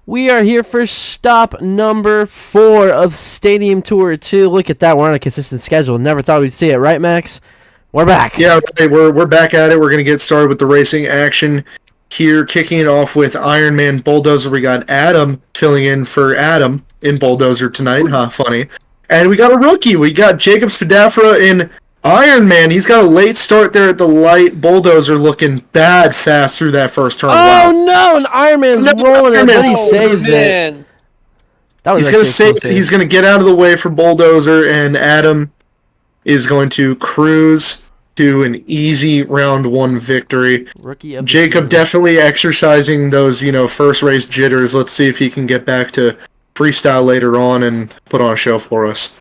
We are here for stop number 4 of Stadium Tour 2. Look at that. We're on a consistent schedule. Never thought we'd see it, right, Max? We're back. Yeah, right. We're back at it. We're going to get started with the racing action here, kicking it off with Iron Man Bulldozer. We got Adam filling in for Adam in Bulldozer tonight. Huh, funny. And we got a rookie. We got Jacob Spadafra in Iron Man. He's got a late start there at the light. Bulldozer looking bad fast through that first turn. Oh, Wow. no. And Iron Man's rolling it, but he saves it. That was He's going to save it. He's going to get out of the way for Bulldozer, and Adam is going to cruise to an easy round 1 victory. Rookie of Jacob definitely exercising those, first race jitters. Let's see if he can get back to freestyle later on and put on a show for us.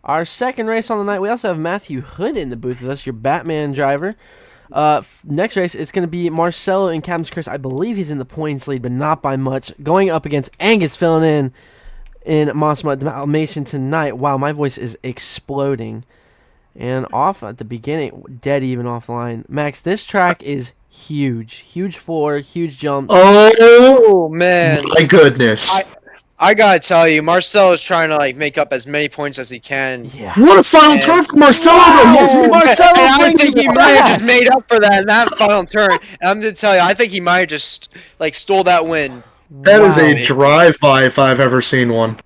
Our second race on the night, we also have Matthew Hood in the booth with us, your Batman driver. Next race, it's going to be Marcelo and Captain's Curse. I believe he's in the points lead, but not by much. Going up against Angus filling in Mossmud Dalmatian tonight. Wow, my voice is exploding. And off at the beginning, dead even off the line. Max, this track is huge. Huge floor, huge jump. Oh, man. My goodness. I gotta tell you, Marcel is trying to make up as many points as he can. Yeah. What a final turn for Marcelo. Wow. Marcelo I think he might have back. just made up for that in that final turn. And I'm gonna tell you, I think he might have just stole that win. That is a drive-by if I've ever seen one.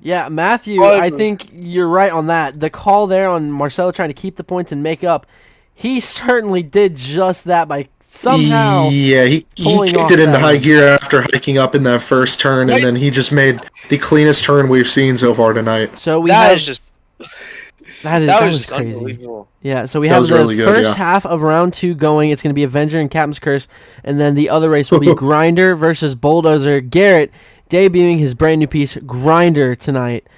Yeah, Matthew, I think you're right on that. The call there on Marcelo trying to keep the points and make up, he certainly did just that by somehow. Yeah, he kicked it into high gear after hiking up in that first turn, and then he just made the cleanest turn we've seen so far tonight. So we that have is just that was crazy. Unbelievable. Yeah, so we have the first half of round 2 going. It's going to be Avenger and Captain's Curse, and then the other race will be Grinder versus Bulldozer. Garrett debuting his brand new piece Grinder tonight.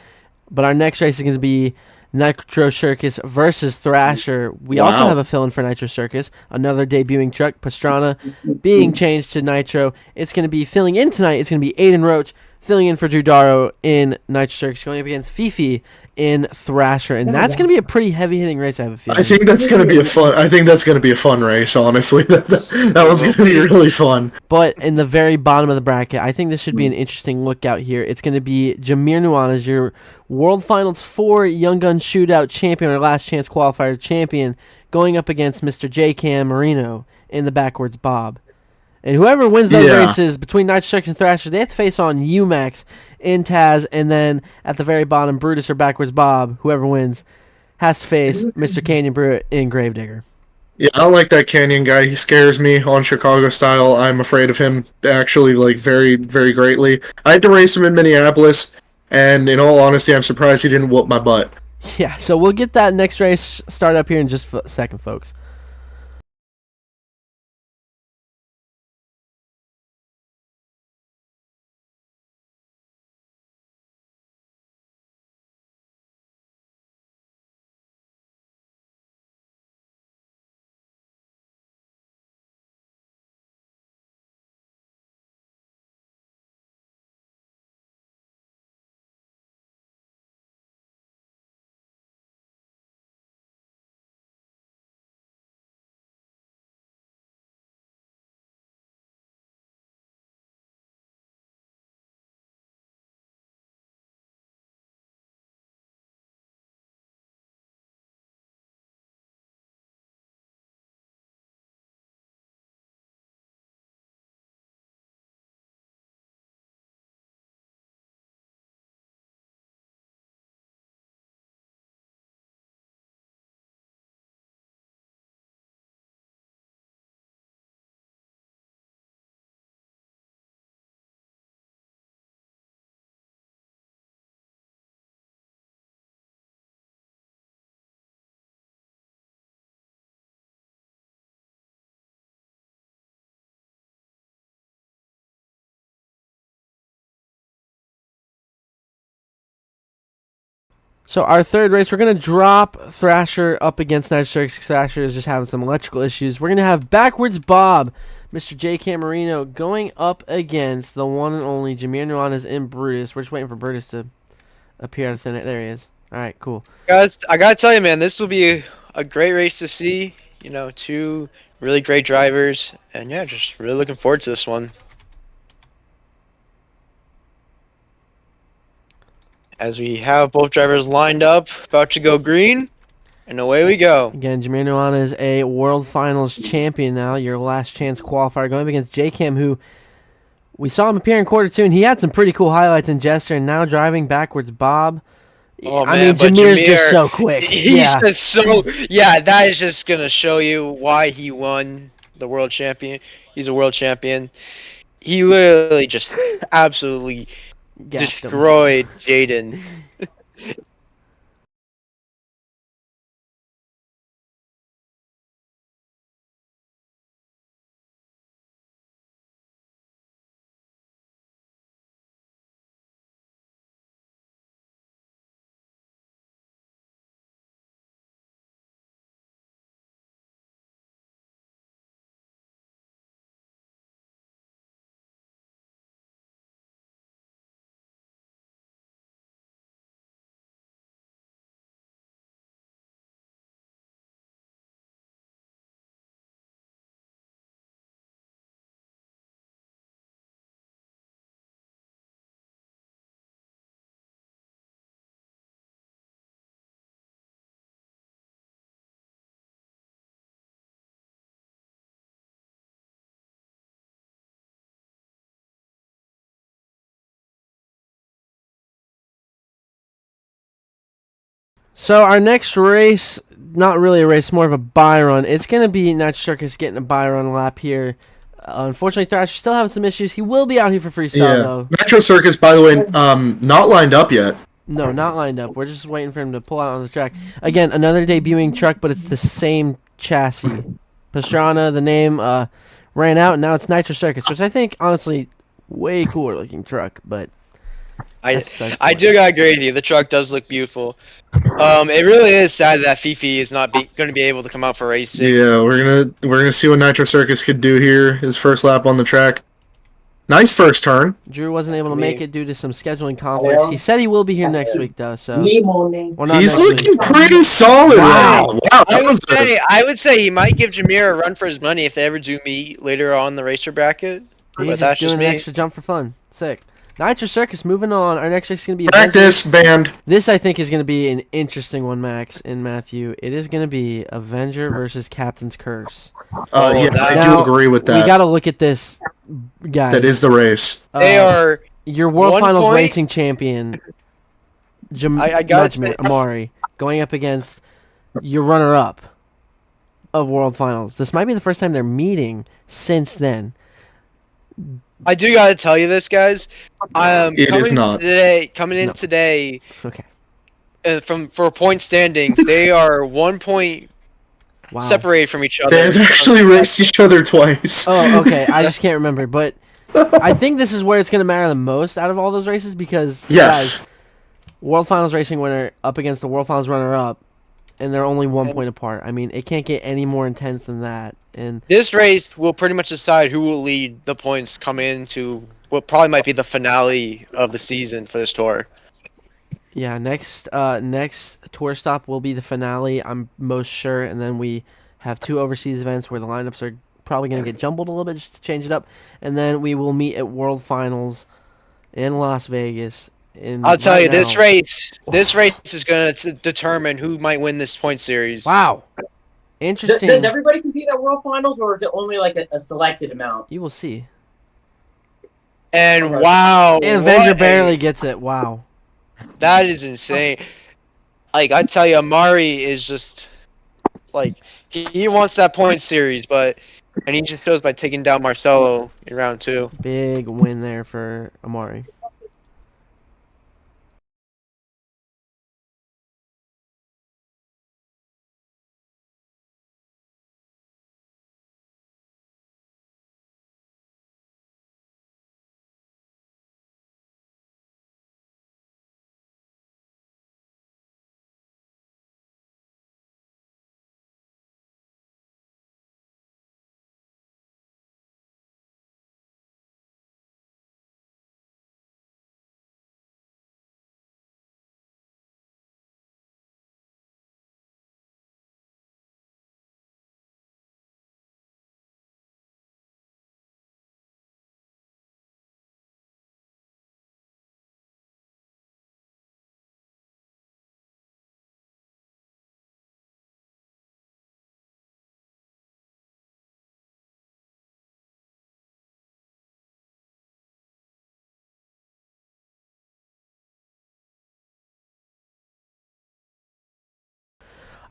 But our next race is going to be Nitro Circus versus Thrasher. We also have a fill-in for Nitro Circus. Another debuting truck, Pastrana, being changed to Nitro. It's going to be filling in tonight. It's going to be Aiden Roach filling in for Drew Darrow in Nitro Circus, going up against Fifi in Thrasher, and that's going to be a pretty heavy-hitting race, I have a feeling. I think that's going to be a fun race, honestly. that one's going to be really fun. But in the very bottom of the bracket, I think this should be an interesting lookout here. It's going to be Jameer Nuanez, your World Finals 4 Young Gun Shootout champion, or Last Chance Qualifier champion, going up against Mr. J. Cam Marino in the Backwards Bob. And whoever wins those races between Nitro Circus and Thrasher, they have to face on UMAX in Taz, and then at the very bottom, Brutus or Backwards Bob, whoever wins, has to face Mr. Canyon Brew in Gravedigger. Yeah, I don't like that Canyon guy. He scares me on Chicago style. I'm afraid of him actually, very, very greatly. I had to race him in Minneapolis, and in all honesty, I'm surprised he didn't whoop my butt. Yeah, so we'll get that next race started up here in just a second, folks. So our third race, we're going to drop Thrasher up against Nitro Circus. Thrasher is just having some electrical issues. We're going to have Backwards Bob, Mr. J. Camarino, going up against the one and only Jameer Nuanez in Brutus. We're just waiting for Brutus to appear out of thin air. There he is. All right, cool. Guys, I gotta tell you, man, this will be a great race to see. You know, two really great drivers, and yeah, just really looking forward to this one. As we have both drivers lined up, about to go green, and away we go. Again, Jameer Nuanez is a World Finals champion now. Your last chance qualifier going up against J-Cam, who we saw him appear in quarter two, and he had some pretty cool highlights in Jester, and now driving Backwards Bob. Oh, I man, mean, Jameer's just so quick. He's Yeah. just so that is just gonna show you why he won the world champion. He's a world champion. He literally just absolutely Gapped him. destroyed Jaden. So our next race, not really a race, more of a buy run. It's going to be Nitro Circus getting a buy run lap here. Unfortunately, Thrasher still having some issues. He will be out here for freestyle, though. Nitro Circus, by the way, not lined up yet. No, not lined up. We're just waiting for him to pull out on the track. Again, another debuting truck, but it's the same chassis. Pastrana, the name, ran out, and now it's Nitro Circus, which I think, honestly, way cooler looking truck, but... I do gotta agree with you. The truck does look beautiful. It really is sad that Fifi is not going to be able to come out for racing. Yeah, we're gonna see what Nitro Circus could do here. His first lap on the track. Nice first turn. Drew wasn't able to make it due to some scheduling conflicts. He said he will be here next week, though. So He's looking pretty solid. Wow. Wow, I would say he might give Jameer a run for his money if they ever do meet later on the racer bracket. He's just doing an extra jump for fun. Sick. Nitro Circus, moving on. Our next race is going to be... Practice, band. This, I think, is going to be an interesting one, Max and Matthew. It is going to be Avenger versus Captain's Curse. Yeah, I do agree with that. We got to look at this, guys. That is the race. They are... Your World Finals racing champion, Amari, going up against your runner-up of World Finals. This might be the first time they're meeting since then. I do gotta tell you this, guys. It is not. Coming in today. Okay. For point standings, they are 1 point separated from each other. They've actually raced each other twice. Oh, okay. I just can't remember, but I think this is where it's gonna matter the most out of all those races because guys, World Finals racing winner up against the World Finals runner-up, and they're only 1 point apart. I mean, it can't get any more intense than that. And this race will pretty much decide who will lead the points coming into what probably might be the finale of the season for this tour. Yeah, next tour stop will be the finale, I'm most sure, and then we have 2 overseas events where the lineups are probably going to get jumbled a little bit just to change it up, and then we will meet at World Finals in Las Vegas. I'll tell you, this race is going to determine who might win this point series. Wow. Interesting. Does everybody compete at World Finals, or is it only like a selected amount? You will see. And wow. And Avenger barely gets it. Wow. That is insane. Like, I tell you, Amari is just, like, he wants that point series, and he just shows by taking down Marcelo in round 2. Big win there for Amari.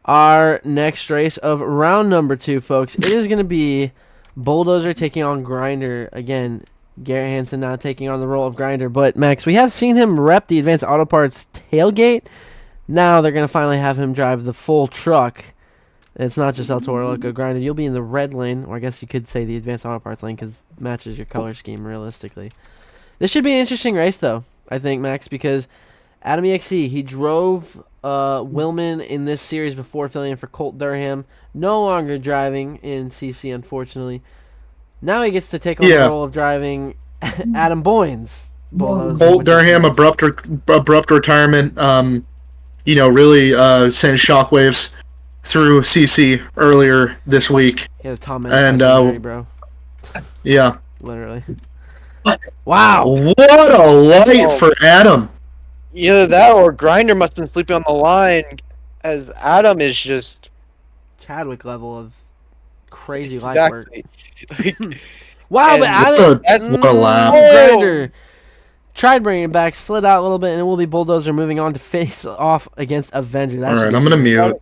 Our next race of round number 2, folks. It is going to be Bulldozer taking on Grinder. Again, Garrett Hansen now taking on the role of Grinder. But, Max, we have seen him rep the Advanced Auto Parts tailgate. Now they're going to finally have him drive the full truck. It's not just El Toro Loco. Grinder, you'll be in the red lane, or I guess you could say the Advanced Auto Parts lane because it matches your color scheme realistically. This should be an interesting race, though, I think, Max, because Adam EXE, he drove Willman in this series before filling in for Colt Durham. No longer driving in CC, unfortunately. Now he gets to take on the role of driving Adam Boynes. Colt Durham, abrupt retirement. Really sent shockwaves through CC earlier this week. He had a Tom injury, bro. Yeah. Literally. Wow. What a light for Adam. Either that or Grinder must have been sleeping on the line, as Adam is just Chadwick level of crazy light work. Wow, but Adam, what a lap. Grinder tried bringing it back, slid out a little bit, and it will be Bulldozer moving on to face off against Avenger. All right, I'm going to mute.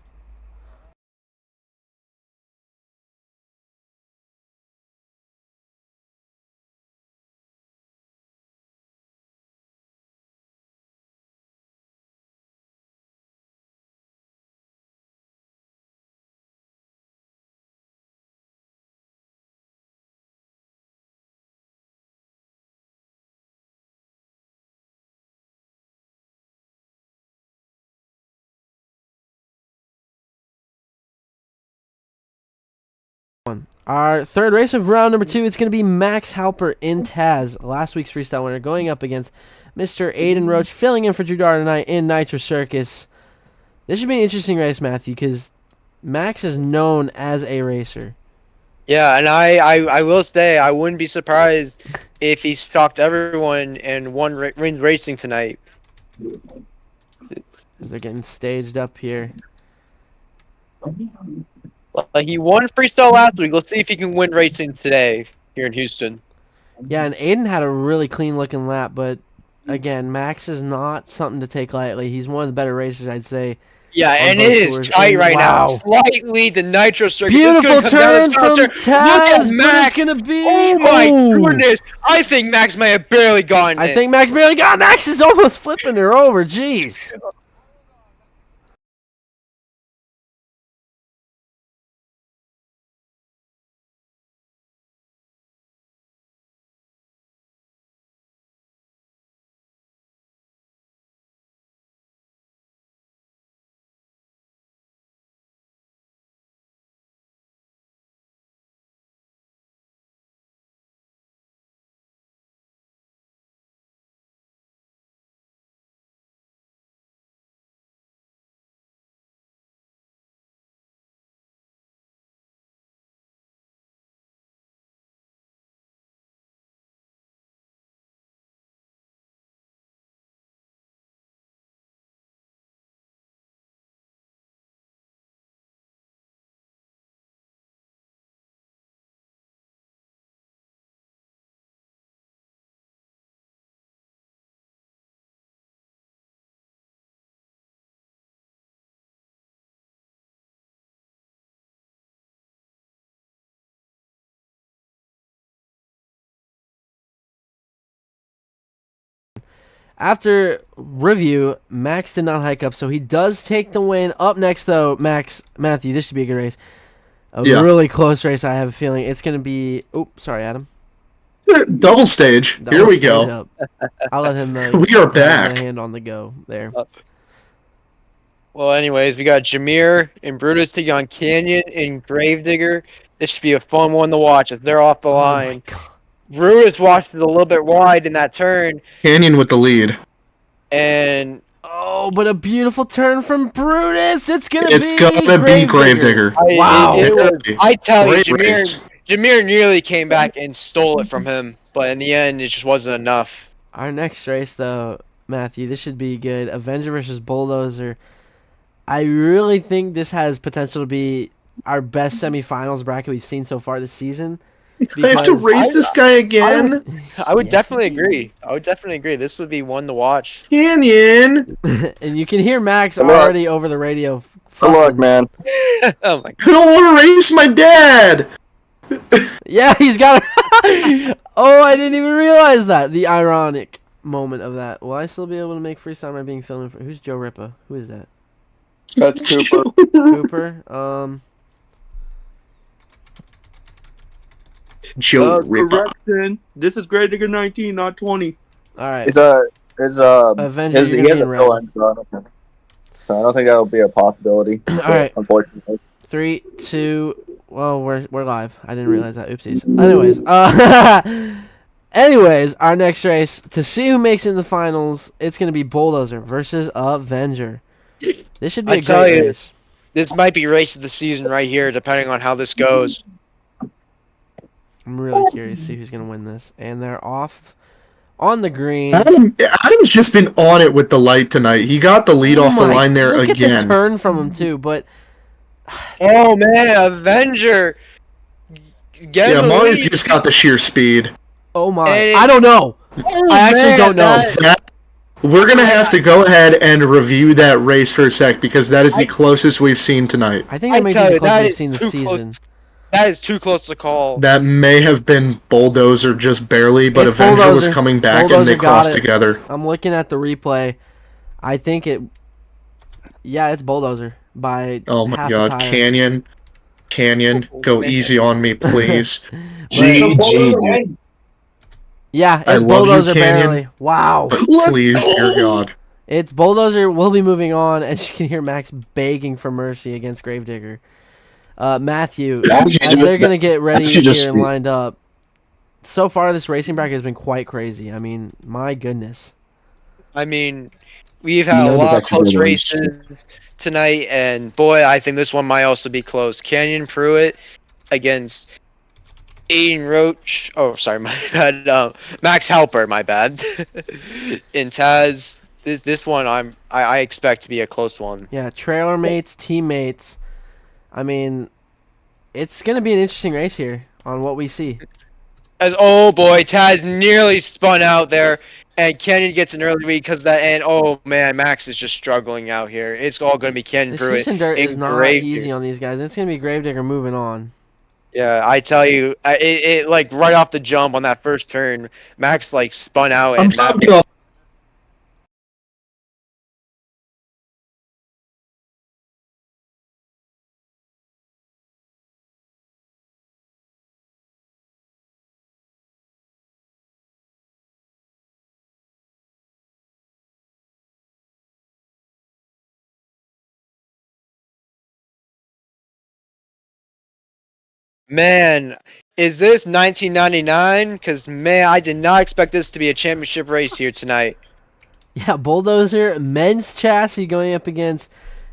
Our third race of round number 2, it's going to be Max Halper in Taz, last week's freestyle winner, going up against Mr. Aiden Roach, filling in for Drew Dar tonight in Nitro Circus. This should be an interesting race, Matthew, because Max is known as a racer. Yeah, and I will say I wouldn't be surprised if he shocked everyone and wins racing tonight. They're getting staged up here. Like he won freestyle last week. Let's see if he can win racing today here in Houston. Yeah, and Aiden had a really clean-looking lap, but again, Max is not something to take lightly. He's one of the better racers, I'd say. Yeah, and it is tight right now. Slight lead to Nitro Circus. Beautiful turn from Taz, but it's going to be... Oh my goodness. I think Max may have barely gotten it. I think Max barely got it. Max is almost flipping her over. Jeez. After review, Max did not hike up, so he does take the win. Up next, though, Matthew, this should be a good race. A really close race, I have a feeling. It's going to be... Oh, sorry, Adam. Double stage. Here we go. I'll let him know. We are back. Hand on the go there. Well, anyways, we got Jameer and Brutus taking on Canyon and Gravedigger. This should be a fun one to watch as they're off the line. My God. Brutus watched it a little bit wide in that turn. Canyon with the lead. And... Oh, but a beautiful turn from Brutus. It's going to be Gravedigger. Wow. I tell you, Jameer nearly came back and stole it from him. But in the end, it just wasn't enough. Our next race, though, Matthew, this should be good. Avenger versus Bulldozer. I really think this has potential to be our best semifinals bracket we've seen so far this season. I have to race this guy again. I would definitely agree. This would be one to watch. Canyon. And you can hear Max already over the radio Good luck, man. Oh my I don't want to race my dad. Yeah, he's got it. Oh, I didn't even realize that. The ironic moment of that. Will I still be able to make freestyle by being filmed? Who's Joe Rippa? Who is that? That's Cooper. Cooper. Joe Ripper. Correction. This is Grade Digger 19, not 20. All right. Avengers, he you're has gonna a be in red. villain, so I don't think that'll be a possibility. All right. Unfortunately. 3, 2. Well, we're live. I didn't realize that. Oopsies. Anyways, anyways, our next race to see who makes it in the finals. It's gonna be Bulldozer versus Avenger. This should be a great race. This might be race of the season right here, depending on how this goes. I'm really curious to see who's gonna win this. And they're off on the green. Adam's just been on it with the light tonight. He got the lead off the line there look again. At the turn from him too, but oh man, Avenger! Yeah, Molly's just got the sheer speed. Oh my! I don't know. I actually don't know. We're gonna have to go ahead and review that race for a sec because that is the closest we've seen tonight. I think that may be the closest we've seen this season. That is too close to call. That may have been Bulldozer just barely, but It's Avenger Bulldozer. was coming back Bulldozer and they got crossed it. together. I'm looking at the replay. I think it. Yeah, it's Bulldozer by. Oh my half a God, tire. Canyon, go easy on me, please. GG. Yeah, I it's love you, Bulldozer Canyon. barely. Wow. But please, dear God. It's Bulldozer. We'll be moving on, as you can hear Max begging for mercy against Gravedigger. Matthew, as they're going to get ready here and lined up, so far this racing bracket has been quite crazy. I mean, my goodness. I mean, we've had a lot of close races tonight, and boy, I think this one might also be close. Canyon Pruitt against Aiden Roach. Oh, sorry, my bad. Max Halper, my bad. And Taz, this one I expect to be a close one. Yeah, trailer mates, teammates. I mean, it's going to be an interesting race here on what we see. Oh boy, Taz nearly spun out there, and Canyon gets an early lead because that. And oh man, Max is just struggling out here. It's all going to be Canyon This Pruitt. Houston dirt is not Gravedigger. easy on these guys. It's going to be Gravedigger moving on. Yeah, I tell you, it like right off the jump on that first turn, Max like spun out I'm and jumping off. Man, is this 1999? Because, man, I did not expect this to be a championship race here tonight. Yeah, Bulldozer, men's chassis going up against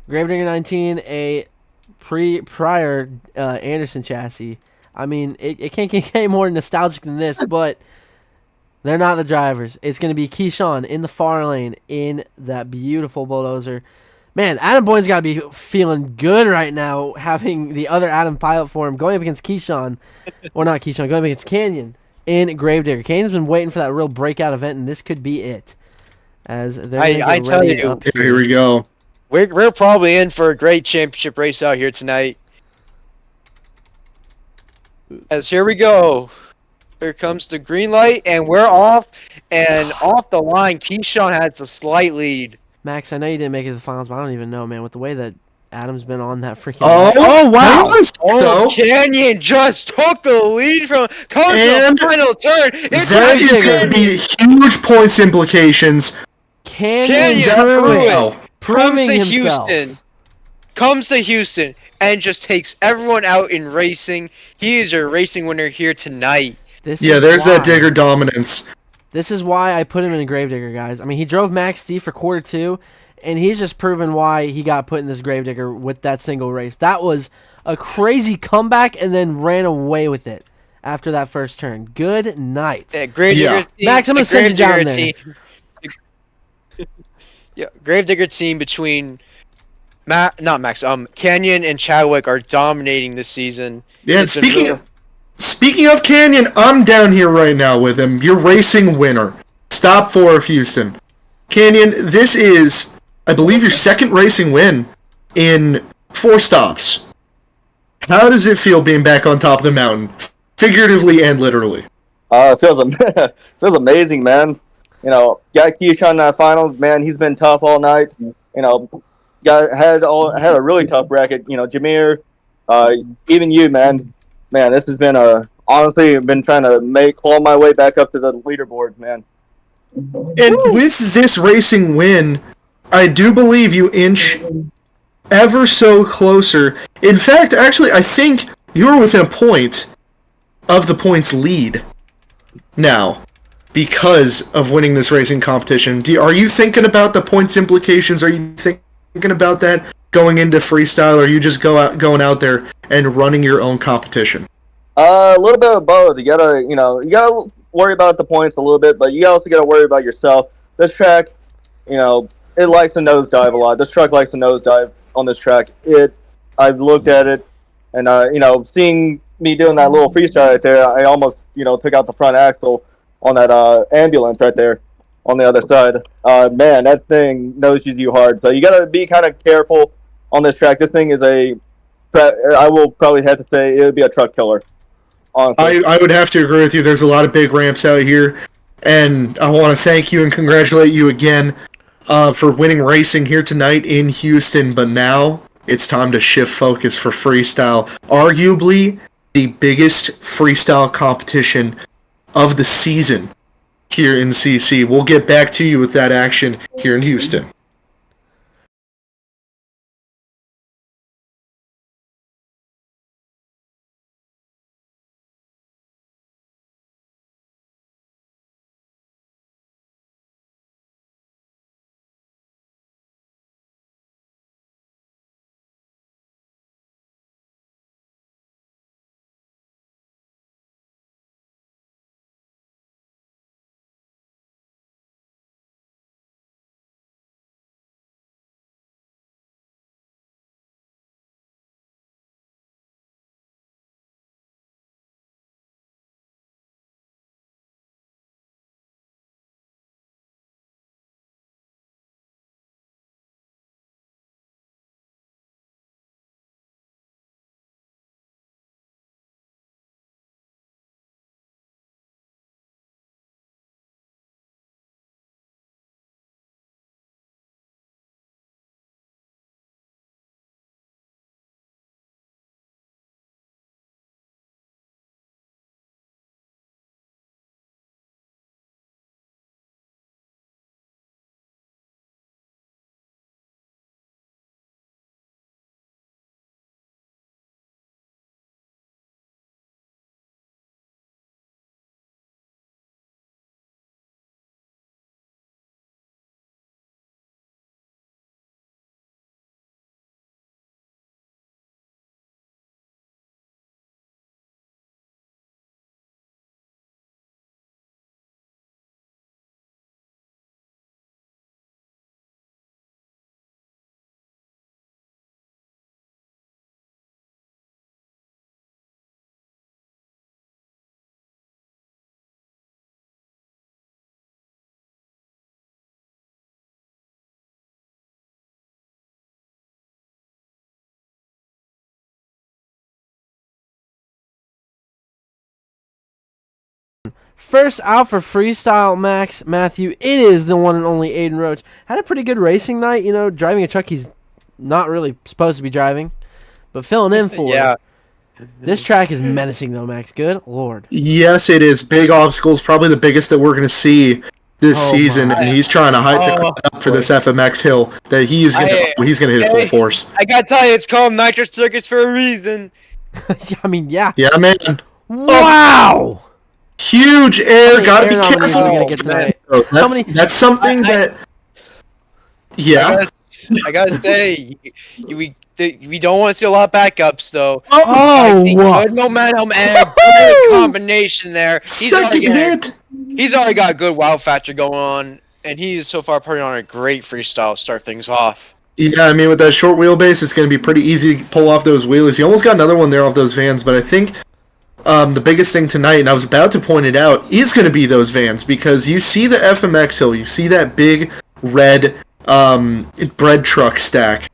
Gravedigger 19, a prior Anderson chassis. I mean, it can't get any more nostalgic than this, but they're not the drivers. It's going to be Keyshawn in the far lane in that beautiful Bulldozer. Man, Adam Boyd's got to be feeling good right now, having the other Adam pilot for him, going up against Keyshawn, or not Keyshawn, going up against Canyon in Gravedigger. Canyon's been waiting for that real breakout event, and this could be it. As they're going to get tell ready you, up Here we go. We're probably in for a great championship race out here tonight. As here we go. Here comes the green light, and we're off. And off the line, Keyshawn has a slight lead. Max, I know you didn't make it to the finals, but I don't even know, man. With the way that Adam's been on that freaking... Oh wow! Oh, Canyon just took the lead from comes And the final turn. It's That is going to be huge points implications. Canyon Wow. proving comes to himself. Houston. Comes to Houston and just takes everyone out in racing. He is a racing winner here tonight. Yeah, there's that Digger dominance. This is why I put him in the Gravedigger, guys. I mean, he drove Max D for quarter two, and he's just proven why he got put in this Gravedigger with that single race. That was a crazy comeback, and then ran away with it after that first turn. Good night. Yeah, Gravedigger team, Max, I'm going to send you down there. Yeah, Gravedigger team between Canyon and Chadwick are dominating this season. Yeah, and It's speaking of Canyon, I'm down here right now with him. Your racing winner. Stop 4 of Houston. Canyon, this is, I believe, your second racing win in 4 stops. How does it feel being back on top of the mountain, figuratively and literally? It feels amazing, man. Got Keyshawn in that finals, man. He's been tough all night. Had a really tough bracket. Jameer, even you, man. Man, this has been honestly been trying to claw my way back up to the leaderboard, man. And with this racing win, I do believe you inch ever so closer. In fact, actually, I think you're within a point of the points lead now because of winning this racing competition. Are you thinking about the points implications? Are you thinking about that going into freestyle, or are you just going out there and running your own competition? A little bit of both. You gotta worry about the points a little bit, but you also gotta worry about yourself. This track, it likes to nosedive a lot. This truck likes to nosedive on this track. I've looked at it, and seeing me doing that little freestyle right there, I almost took out the front axle on that ambulance right there on the other side. Man, that thing noses you hard. So you gotta be kind of careful on this track. This thing is I will probably have to say it would be a truck killer. Honestly. I would have to agree with you. There's a lot of big ramps out here, and I want to thank you and congratulate you again for winning racing here tonight in Houston. But now it's time to shift focus for freestyle. Arguably the biggest freestyle competition of the season here in CC. We'll get back to you with that action here in Houston. First out for freestyle, Matthew, it is the one and only Aiden Roach. Had a pretty good racing night, driving a truck he's not really supposed to be driving, but filling in for Yeah. This track is menacing, though, Max. Good Lord. Yes, it is. Big obstacles, probably the biggest that we're going to see this season, and he's trying to hype the crowd up for this FMX hill that he's going to hit full force. I got to tell you, it's called Nitro Circus for a reason. I mean, yeah. Yeah, man. Wow! Huge air. Gotta be careful. That's something that. Yeah. I gotta say, we don't want to see a lot of backups though. Oh, good momentum and a good combination there. He's already got a good wow factor going on, and he's so far putting on a great freestyle to start things off. Yeah, I mean, with that short wheelbase, it's going to be pretty easy to pull off those wheelies. He almost got another one there off those vans, but I think the biggest thing tonight, and I was about to point it out, is going to be those vans, because you see the FMX hill, you see that big red bread truck stack,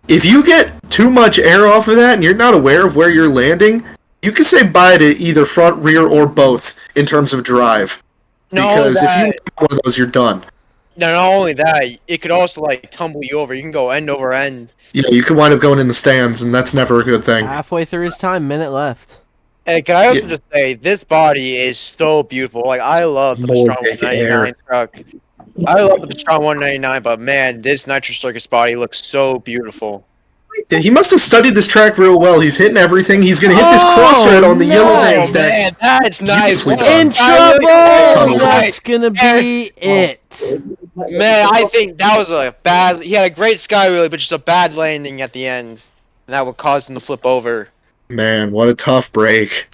If you get too much air off of that and you're not aware of where you're landing, you can say bye to either front, rear, or both in terms of drive. Because if you get one of those, you're done. No, not only that, it could also like tumble you over. You can go end over end. Yeah, you could wind up going in the stands, and that's never a good thing. Halfway through his time, minute left. Hey, can I also just say, this body is so beautiful. Like, I love the More Pastrana big 199 hair. truck. I love the Pastrana 199, but man, this Nitro Circus body looks so beautiful. Yeah, he must have studied this track real well. He's hitting everything. He's going to hit this cross thread on the yellow van stack. Man, that's nice. Beautifully done. In trouble! Oh, That's gonna be it. Man, I think that was a bad... He had a great sky wheelie, but just a bad landing at the end. And that would cause him to flip over. Man, what a tough break.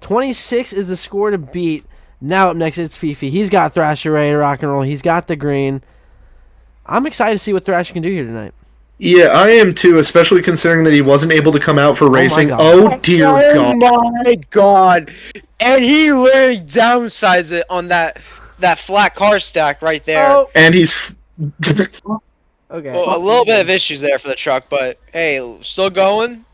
$26 is the score to beat. Now up next, it's Fifi. He's got Thrasher ready to rock and roll. He's got the green. I'm excited to see what Thrasher can do here tonight. Yeah, I am too, especially considering that he wasn't able to come out for racing. God. Oh, dear God. Oh my god. And he literally downsized it on that flat car stack right there. Oh, And he's... okay. Well, a little bit of issues there for the truck, but hey, still going.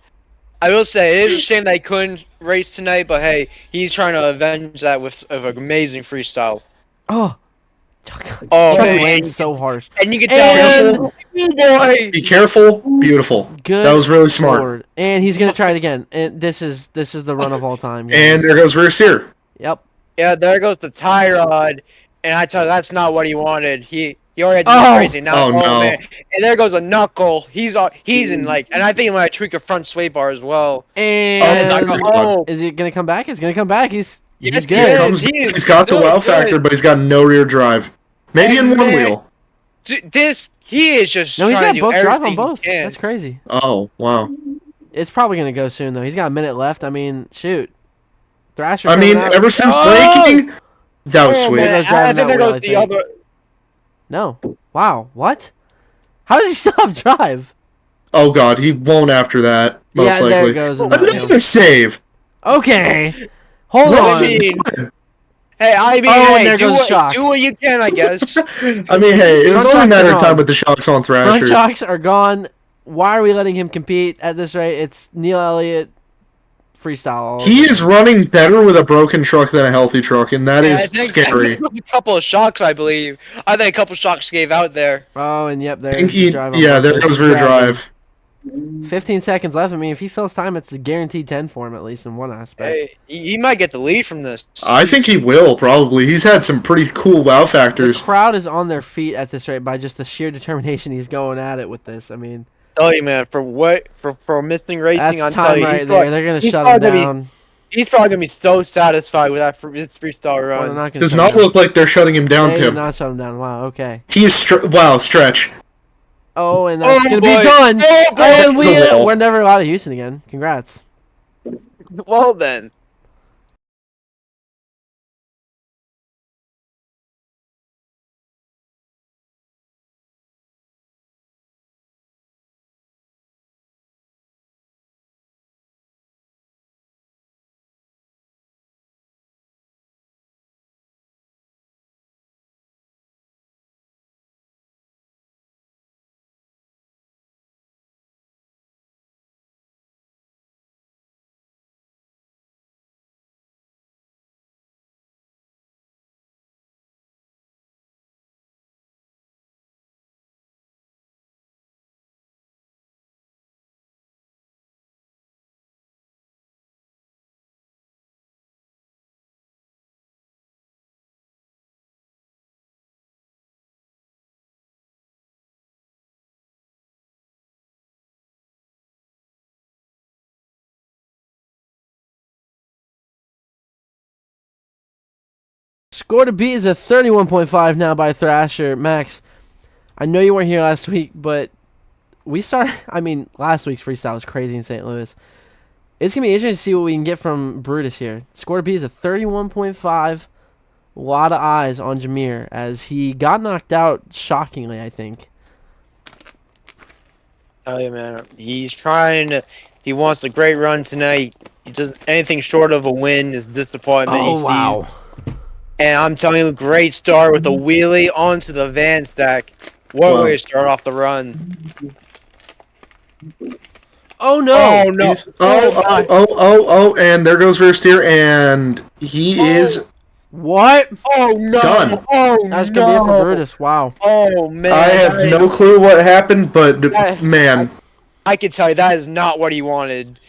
I will say, it is a shame that he couldn't race tonight, but hey, he's trying to avenge that with an amazing freestyle. Oh. Oh, Chuck man. lands so harsh. And you can And- tell, boy. Be careful. Beautiful. Good. That was really smart. Lord. And he's gonna try it again. And this is the run of all time. guys. And there goes rear sear. Yep. Yeah, there goes the tie rod, and I tell you, that's not what he wanted. He already had to Oh. be crazy now. Oh, no. Man. And there goes a knuckle. He's in like, and I think he might tweak a front sway bar as well. And Oh, is he gonna come back? He's gonna come back. He's Yes, good. he is. He's got the wow factor, but he's got no rear drive. Maybe in one wheel. He is just No, he's trying got to do both drive everything on both. he can. That's crazy. Oh, wow. It's probably gonna go soon though. He's got a minute left. I mean, shoot. Thrasher. I mean, coming out. ever since Oh! breaking, that was Oh, sweet. man, Goes driving I think that there wheel, goes I the think. other. No. Wow. What? How does he still have drive? Oh, God, he won't after that, most yeah, likely. there it goes. Another save. Okay. Hold What on. is he Hey, I mean, Oh, and hey, there goes Shock. do what you can, I guess. I mean, hey, it was Front only a shocks matter are of time gone. with the shocks on Front Thrasher. shocks are gone. Why are we letting him compete at this rate? It's Neil Elliott freestyle. all He over. is running better with a broken truck than a healthy truck, and that Yeah, is scary. A couple of shocks, I believe. I think a couple of shocks gave out there. Oh, and yep, I there's think the drive on yeah, both there sides. goes He's rear dragging. drive. 15 seconds left. I mean, if he fills time, it's a guaranteed 10 for him, at least in one aspect. Hey, he might get the lead from this. I think he will, probably. He's had some pretty cool wow The factors. crowd is on their feet at this rate by just the sheer determination he's going at it with this. I mean, Tell you, man, for missing racing, that's I'm time telling you, right he's there. probably- They're going to he's shut him probably gonna be- down. He's probably gonna be so satisfied with that his freestyle Well, they're run. not gonna Does shut not him down. look like they're shutting him down, They did Tim. not shut him down. Wow, okay. He is wow, stretch. Oh, and that's Oh, going to boy. be done. Oh, boy. And That's a wall. we're never allowed to Houston again. Congrats. Well then. Score to beat is a 31.5 now by Thrasher. Max, I know you weren't here last week, but last week's freestyle was crazy in St. Louis. It's going to be interesting to see what we can get from Brutus here. Score to beat is a 31.5. A lot of eyes on Jameer as he got knocked out shockingly, I think. Oh yeah, man. He wants a great run tonight. He does anything short of a win is disappointment. Oh, wow. And I'm telling you, great start with a wheelie onto the van stack. What way to start off the run. Oh no! Oh no! And there goes rear steer, and he is What? Oh no! done. Oh That's gonna be it for Brutus. Wow. Oh man! I have no clue what happened, but man, I can tell you that is not what he wanted.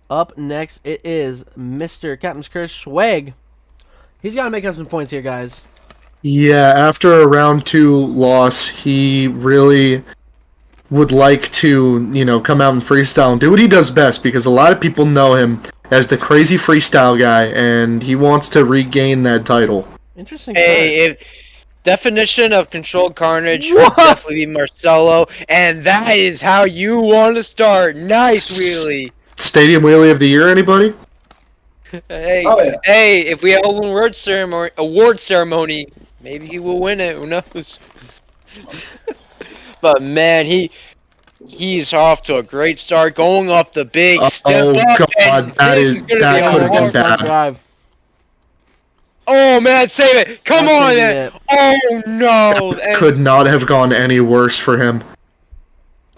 Up next, it is Mr. Captain's Curse Swag. He's got to make up some points here, guys. yeah, after a round 2 loss, he really would like to, come out and freestyle and do what he does best, because a lot of people know him as the crazy freestyle guy, and he wants to regain that title. Interesting. Hey, definition of controlled carnage would definitely be Marcelo, and that is how you want to start. Nice wheelie. Stadium Wheelie of the Year, anybody? Hey, Oh, yeah. hey, if we have an award ceremony, maybe he will win it. Who knows? But man, he's off to a great start, going up the big step Oh up. god, that could have been bad. Drive. Oh man, save it! Come That's on, gonna be man! it. Oh no! And, Could not have gone any worse for him.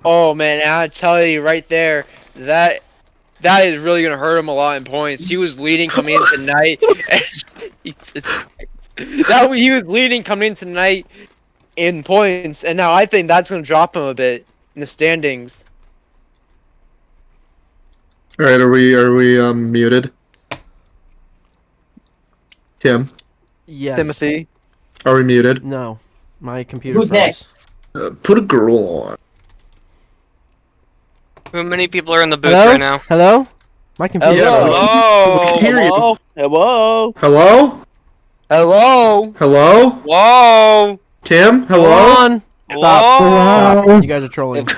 oh man, I tell you right there, that is really gonna hurt him a lot in points. He was leading coming in tonight. He was leading coming in tonight in points, and now I think that's gonna drop him a bit in the standings. All right, are we muted? Tim, Yes. Timothy. are we muted? No. My computer. Who's froze. next? Put a girl on. How many people are in the booth Hello? right now? Hello? My computer. Hello? froze. We can hear you. Hello. Hello? Hello? Hello? Whoa! Tim? Hold Hello? on. Whoa! Stop. You guys are trolling.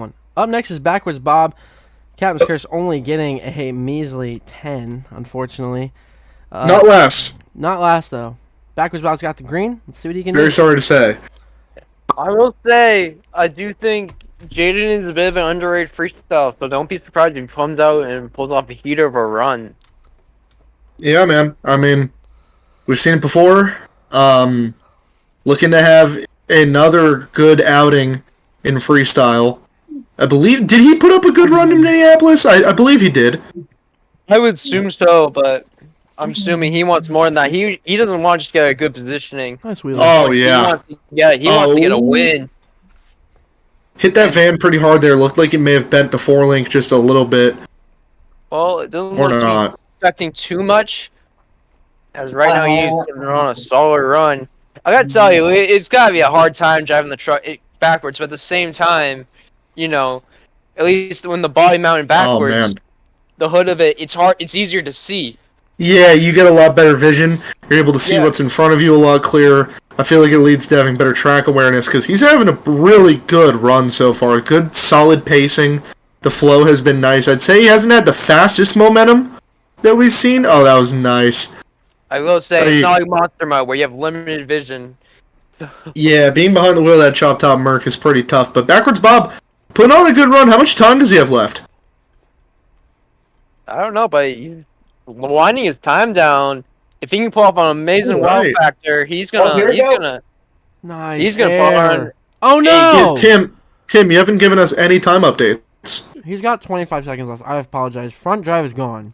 one. Up next is Backwards Bob. Captain's Curse only getting a measly 10, unfortunately. Not last. Not last, though. Backwards Bob's got the green. Let's see what he can do. Very sorry to say. I will say, I do think Jaden is a bit of an underrated freestyle, so don't be surprised if he comes out and pulls off a heater of a run. Yeah, man. I mean, we've seen it before. Looking to have another good outing in freestyle. I believe, did he put up a good run in Minneapolis? I believe he did. I would assume so, but I'm assuming he wants more than that. He doesn't want to just get a good positioning. Nice wheelie. Oh, yeah. He wants to get a win. Hit that van pretty hard there. Looked like it may have bent the forelink just a little bit. Well, it doesn't Or look to not. be expecting too much. As right now he's on a solid run. I gotta tell you, it's gotta be a hard time driving the truck backwards, but at the same time, you know, at least when the body mounted backwards, man. the hood of it's easier to see. Yeah, you get a lot better vision. You're able to see what's in front of you a lot clearer. I feel like it leads to having better track awareness because he's having a really good run so far. Good, solid pacing. The flow has been nice. I'd say he hasn't had the fastest momentum that we've seen. Oh, that was nice. I will say, it's not like Monster Mode where you have limited vision. Yeah, being behind the wheel of that chop top Merc is pretty tough. But Backwards Bob, putting on a good run. How much time does he have left? I don't know, but he's winding his time down. If he can pull off an amazing wow factor, he's gonna Nice. pull on. Oh no! Yeah, Tim, you haven't given us any time updates. He's got 25 seconds left. I apologize. Front drive is gone.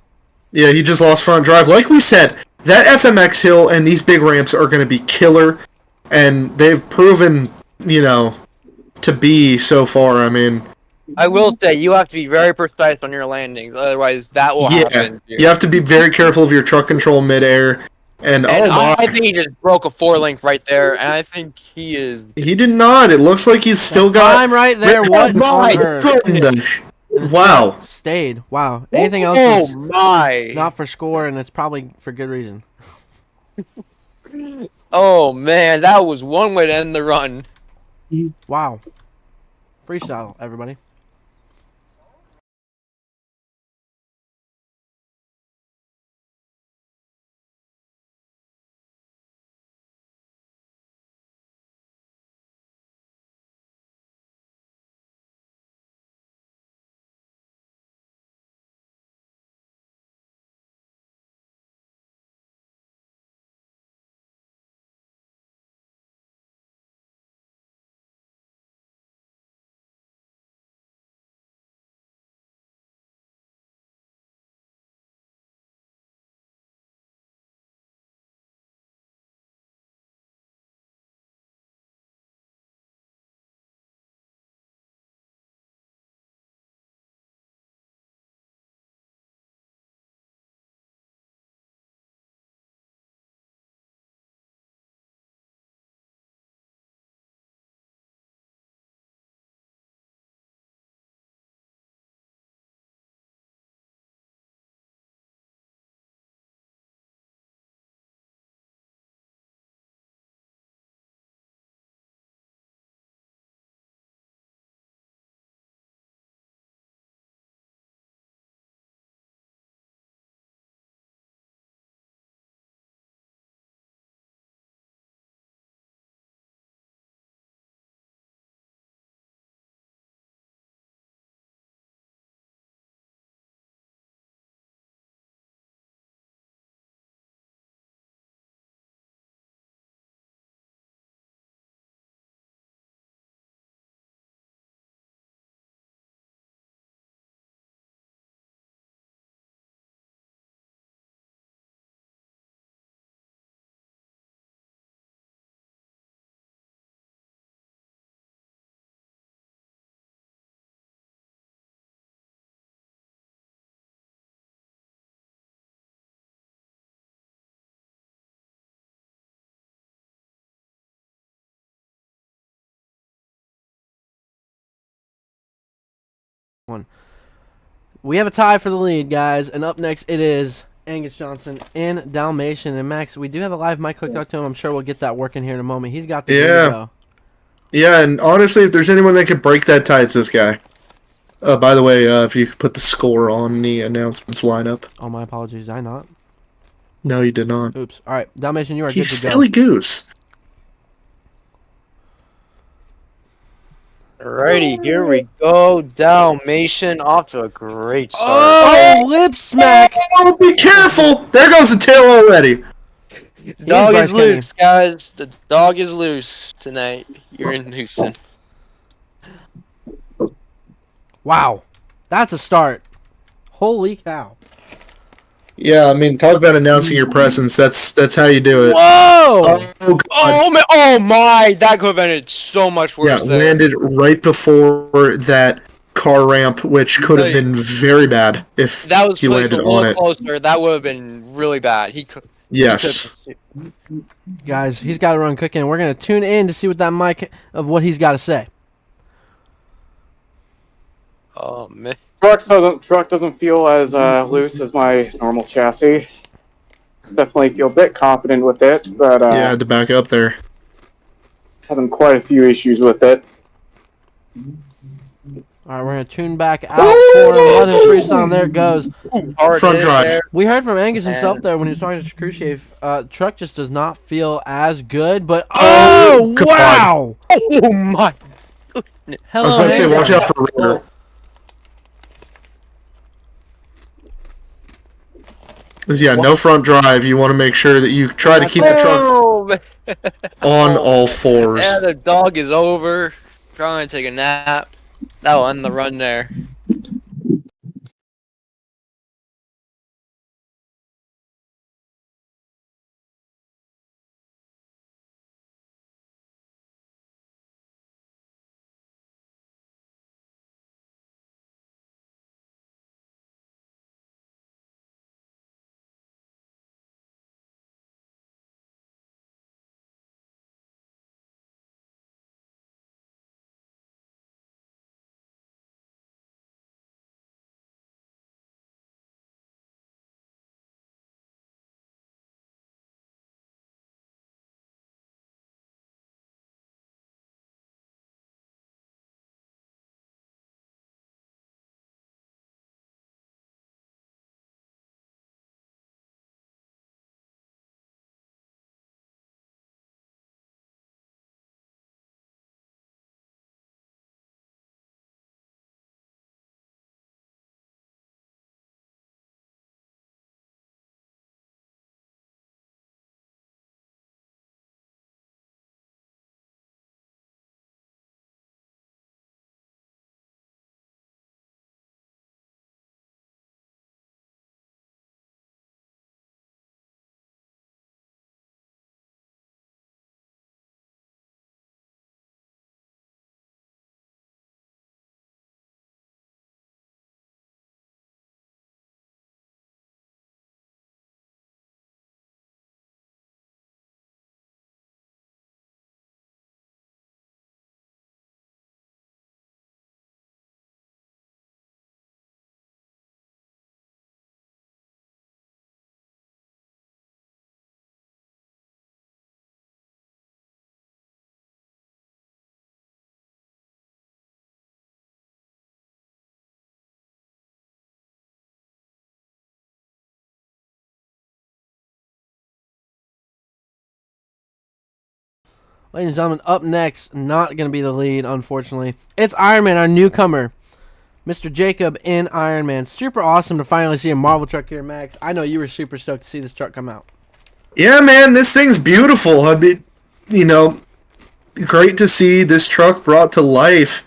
Yeah, he just lost front drive. Like we said, that FMX hill and these big ramps are going to be killer, and they've proven, you know, to be so far. I mean, I will say, you have to be very precise on your landings, otherwise that will happen. You have to be very careful of your truck control midair. And oh my! I think he just broke a 4-link right there, and I think he is. He did not. It looks like he's still got time right there. What on earth? Wow. Stayed. Wow. Anything else is not for score, and it's probably for good reason. Oh man, that was one way to end the run. Wow. Freestyle, everybody. We have a tie for the lead, guys, and up next it is Angus Johnson and Dalmatian. And Max, we do have a live mic hooked up to him. I'm sure we'll get that working here in a moment. He's got the Yeah, and honestly, if there's anyone that could break that tie, it's this guy. By the way, if you could put the score on the announcements lineup. Oh, my apologies. Did I not? No, you did not. Oops. All right, Dalmatian, you are You good to go. silly goose. Alrighty, here we go. Dalmatian off to a great start. Oh, lip smack! Oh, be careful! There goes the tail already. Dog Bryce is loose, guys. The dog is loose tonight. You're in Houston. Wow, that's a start. Holy cow! Yeah, I mean, talk about announcing your presence. That's how you do it. Whoa! Oh, God. Oh my! Oh my! That could have ended so much Yeah, worse. there. landed right before that car ramp, which could have been very bad if That was he placed a landed on little it. closer. That would have been really bad. He could. Yes. Guys, he's got to run cooking. We're gonna tune in to see what that mic of what he's got to say. Oh man. Truck doesn't feel as loose as my normal chassis. Definitely feel a bit confident with it, but Yeah, I had to back up there. having quite a few issues with it. All right, we're gonna tune back out for London Freestyle. There it goes. Front drive. We heard from Angus himself there when he was talking to Cruciate. Truck just does not feel as good, but oh God. wow! Oh my. I Hello, was about to say, Angus. watch out for Raider. Because, yeah, no front drive. You want to make sure that you try to keep the truck on all fours. Yeah, the dog is over. Trying to take a nap. That'll end the run there. Ladies and gentlemen, up next, not going to be the lead, unfortunately. It's Iron Man, our newcomer, Mr. Jacob in Iron Man. Super awesome to finally see a Marvel truck here, Max. I know you were super stoked to see this truck come out. Yeah, man, this thing's beautiful. I mean, you know, great to see this truck brought to life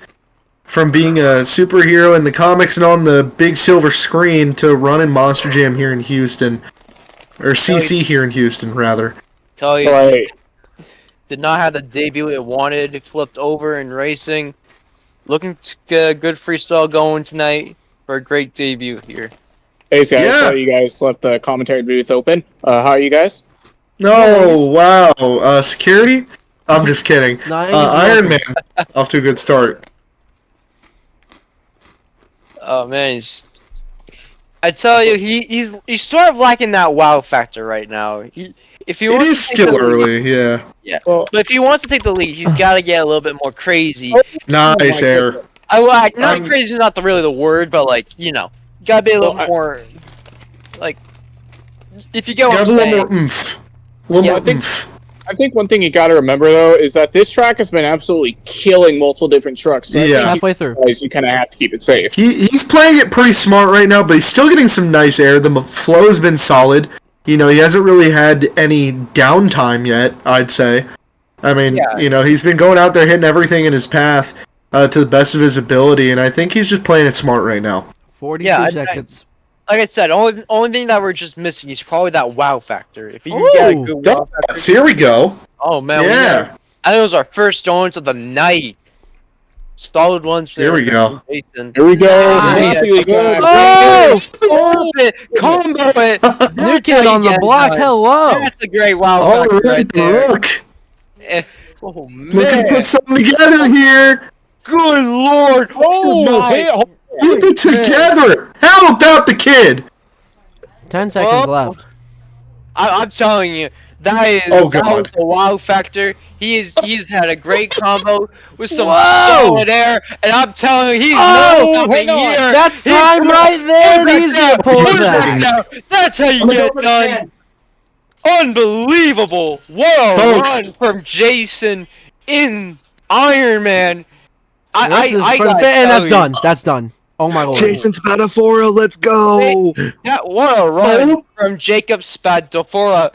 from being a superhero in the comics and on the big silver screen to running Monster Jam here in Houston. Or CC here in Houston, rather. Tell you, So did not have the debut it wanted. It flipped over in racing. Looking to get a good freestyle going tonight for a great debut here. hey, guys, Yeah. so you guys left the commentary booth open. How are you guys? Oh, wow. Security? I'm just kidding. No, Iron Man, off to a good start. Oh man, I tell you, he's sort of lacking that wow factor right now. If he It wants is to take still the lead- early, yeah. Yeah, but if he wants to take the lead, he's got to get a little bit more crazy. Nice air. Not crazy is not really the word, but like, you gotta be a little more, like, if you get what I'm saying. A little more oomph. A little more oomph. I think one thing you got to remember though is that this track has been absolutely killing multiple different trucks. So halfway through, you kind of have to keep it safe. He's playing it pretty smart right now, but he's still getting some nice air. The flow's been solid. He hasn't really had any downtime yet, I'd say. I mean, he's been going out there hitting everything in his path to the best of his ability, and I think he's just playing it smart right now. 42 seconds. Like I said, only thing that we're just missing is probably that wow factor. If you can get a good wow factor. Here we go. Oh, man. Yeah. I think it was our first stones of the night. Solid ones. Here we go. Jason. Here we go. Oh! Combo it. New kid on the block. Hello. That's a great wow factor right there. Look. Oh, man. Look at put something together here. Good lord. Keep it together! How about the kid? 10 seconds left. I'm telling you, that is the wow factor. He's had a great combo with some solid air, and I'm telling you, he's something here. That's time right there, and he's gonna pull it back. That's how you get it done. Unbelievable! What a run from Jason in Iron Man. And that's done. That's done. Oh my lord. Jason Spadafora, let's go! What a run from Jacob Spadafora.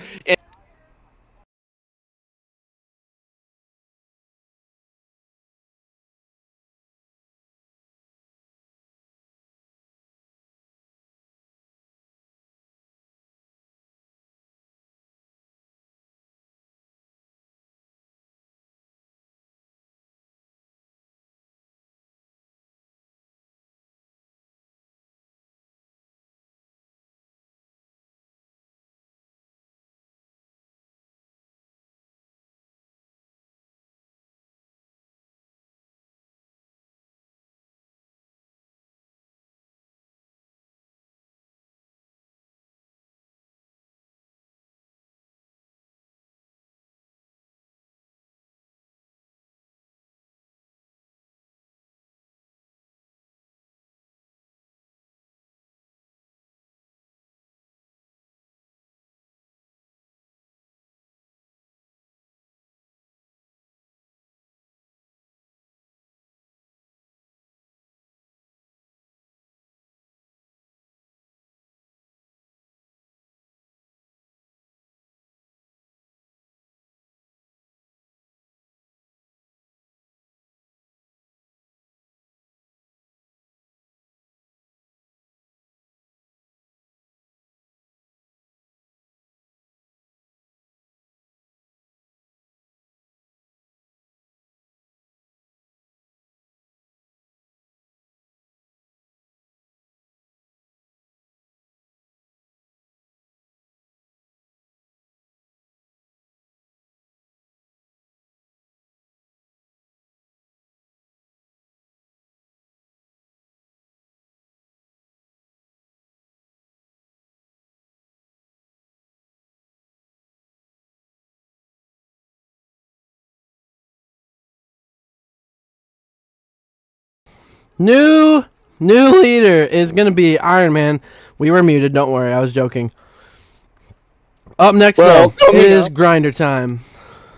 New leader is going to be Iron Man. We were muted, don't worry, I was joking. Up next, though, it is grinder time.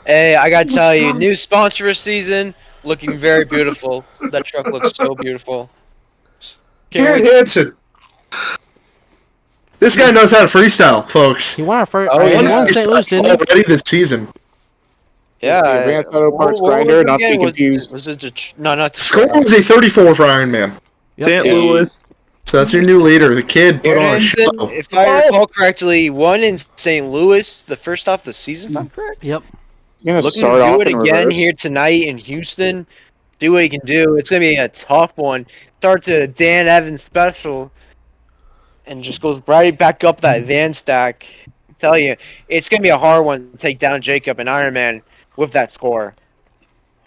Hey, I gotta tell you, new sponsor this season, looking very beautiful. That truck looks so beautiful. Garrett Hansen. This guy knows how to freestyle, folks. He won St. Louis, didn't he? Already this season. Yeah, Advanced Auto Parts Grinder, not to be confused. Score was a 34 for Iron Man. St. Louis. So that's your new leader. The kid put on a show. If I recall correctly, won in St. Louis the first half of the season, if I'm correct? Yep. You're Looking to do it again here tonight in Houston. See what he can do. It's going to be a tough one. Start to Dan Evans special. And just goes right back up that Van stack. I tell you, it's going to be a hard one to take down Jacob and Iron Man with that score.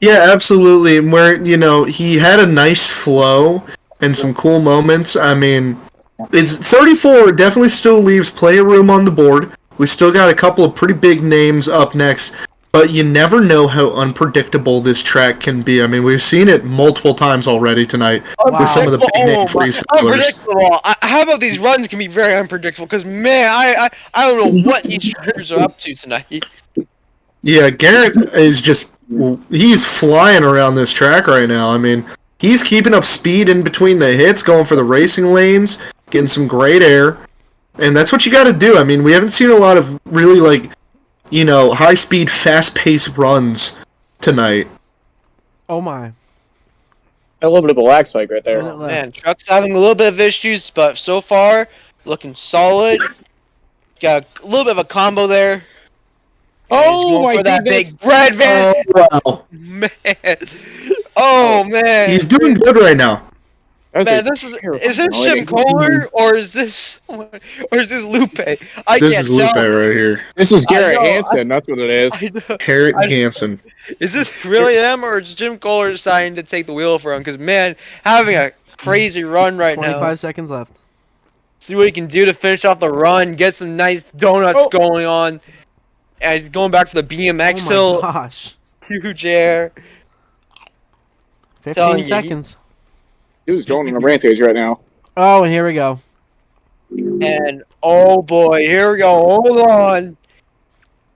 Yeah, absolutely. And where, he had a nice flow and some cool moments. I mean, it's 34 definitely still leaves player room on the board. We still got a couple of pretty big names up next but you never know how unpredictable this track can be. I mean, we've seen it multiple times already tonight with some of the big name freestylers. Unpredictable. How about these runs can be very unpredictable? Because man, I don't know what these drivers are up to tonight. Yeah, Garrett is he's flying around this track right now. I mean, he's keeping up speed in between the hits, going for the racing lanes, getting some great air. And that's what you got to do. I mean, we haven't seen a lot of really, high-speed, fast-paced runs tonight. Oh, my. A little bit of a lag spike right there. Man, Truck's having a little bit of issues, but so far, looking solid. Got a little bit of a combo there. Oh my for that goodness! Big red van. Oh, wow. Man. Oh man. He's doing good right now. Man, is this Jim Kohler or is this Lupe? This is Lupe right here. This is Garrett Hansen. That's what it is. Garrett Hansen. Is this really them or is Jim Kohler deciding to take the wheel for him? Because man, having a crazy run right 25 now. 25 seconds left. See what he can do to finish off the run. Get some nice donuts going on. And he's going back to the BMX hill. Oh my gosh. Huge air. 15 seconds. He was going on a rampage right now. Oh, and here we go. And oh boy, here we go. Hold on.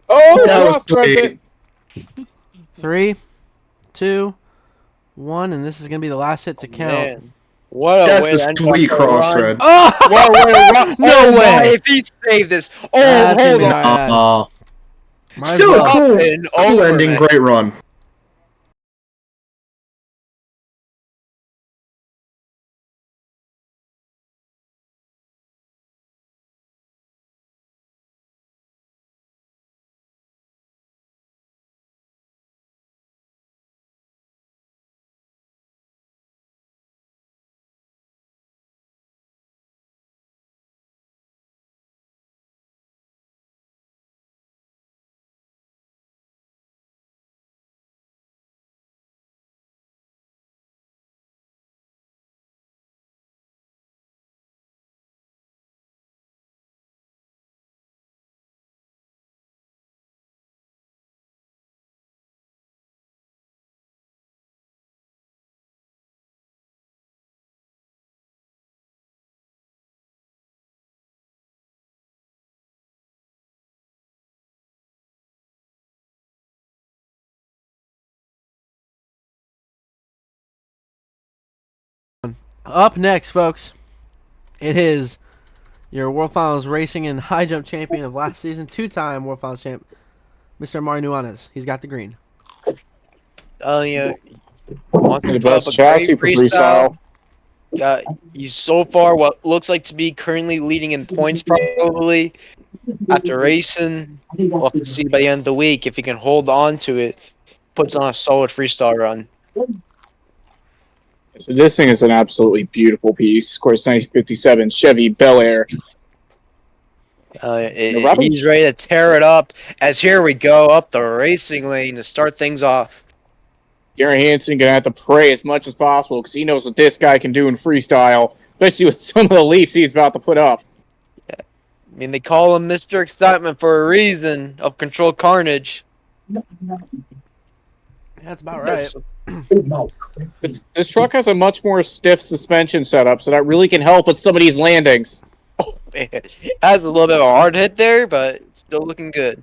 Oh, that was great. 3, 2, 1, and this is gonna be the last hit to count. Man. What That's a sweet cross red. Oh! No way! If he saved this. Oh, hold on. Still a cool ending, great run. Up next, folks, it is your World Finals Racing and High Jump champion of last season, 2-time World Finals champ, Mr. Amari Nuanez. He's got the green. Oh yeah. Wants The best chassis for freestyle. He's so far what looks like to be currently leading in points probably after racing. We'll have to see by the end of the week if he can hold on to it. Puts on a solid freestyle run. So this thing is an absolutely beautiful piece. Of course, 1957 Chevy Bel Air. He's ready to tear it up. As here we go up the racing lane to start things off. Garrett Hansen gonna have to pray as much as possible because he knows what this guy can do in freestyle, especially with some of the leaps he's about to put up. Yeah. I mean, they call him Mr. Excitement for a reason. Of Control Carnage. That's about right. This truck has a much more stiff suspension setup, so that really can help with some of these landings. Oh man, it has a little bit of a hard hit there, but it's still looking good.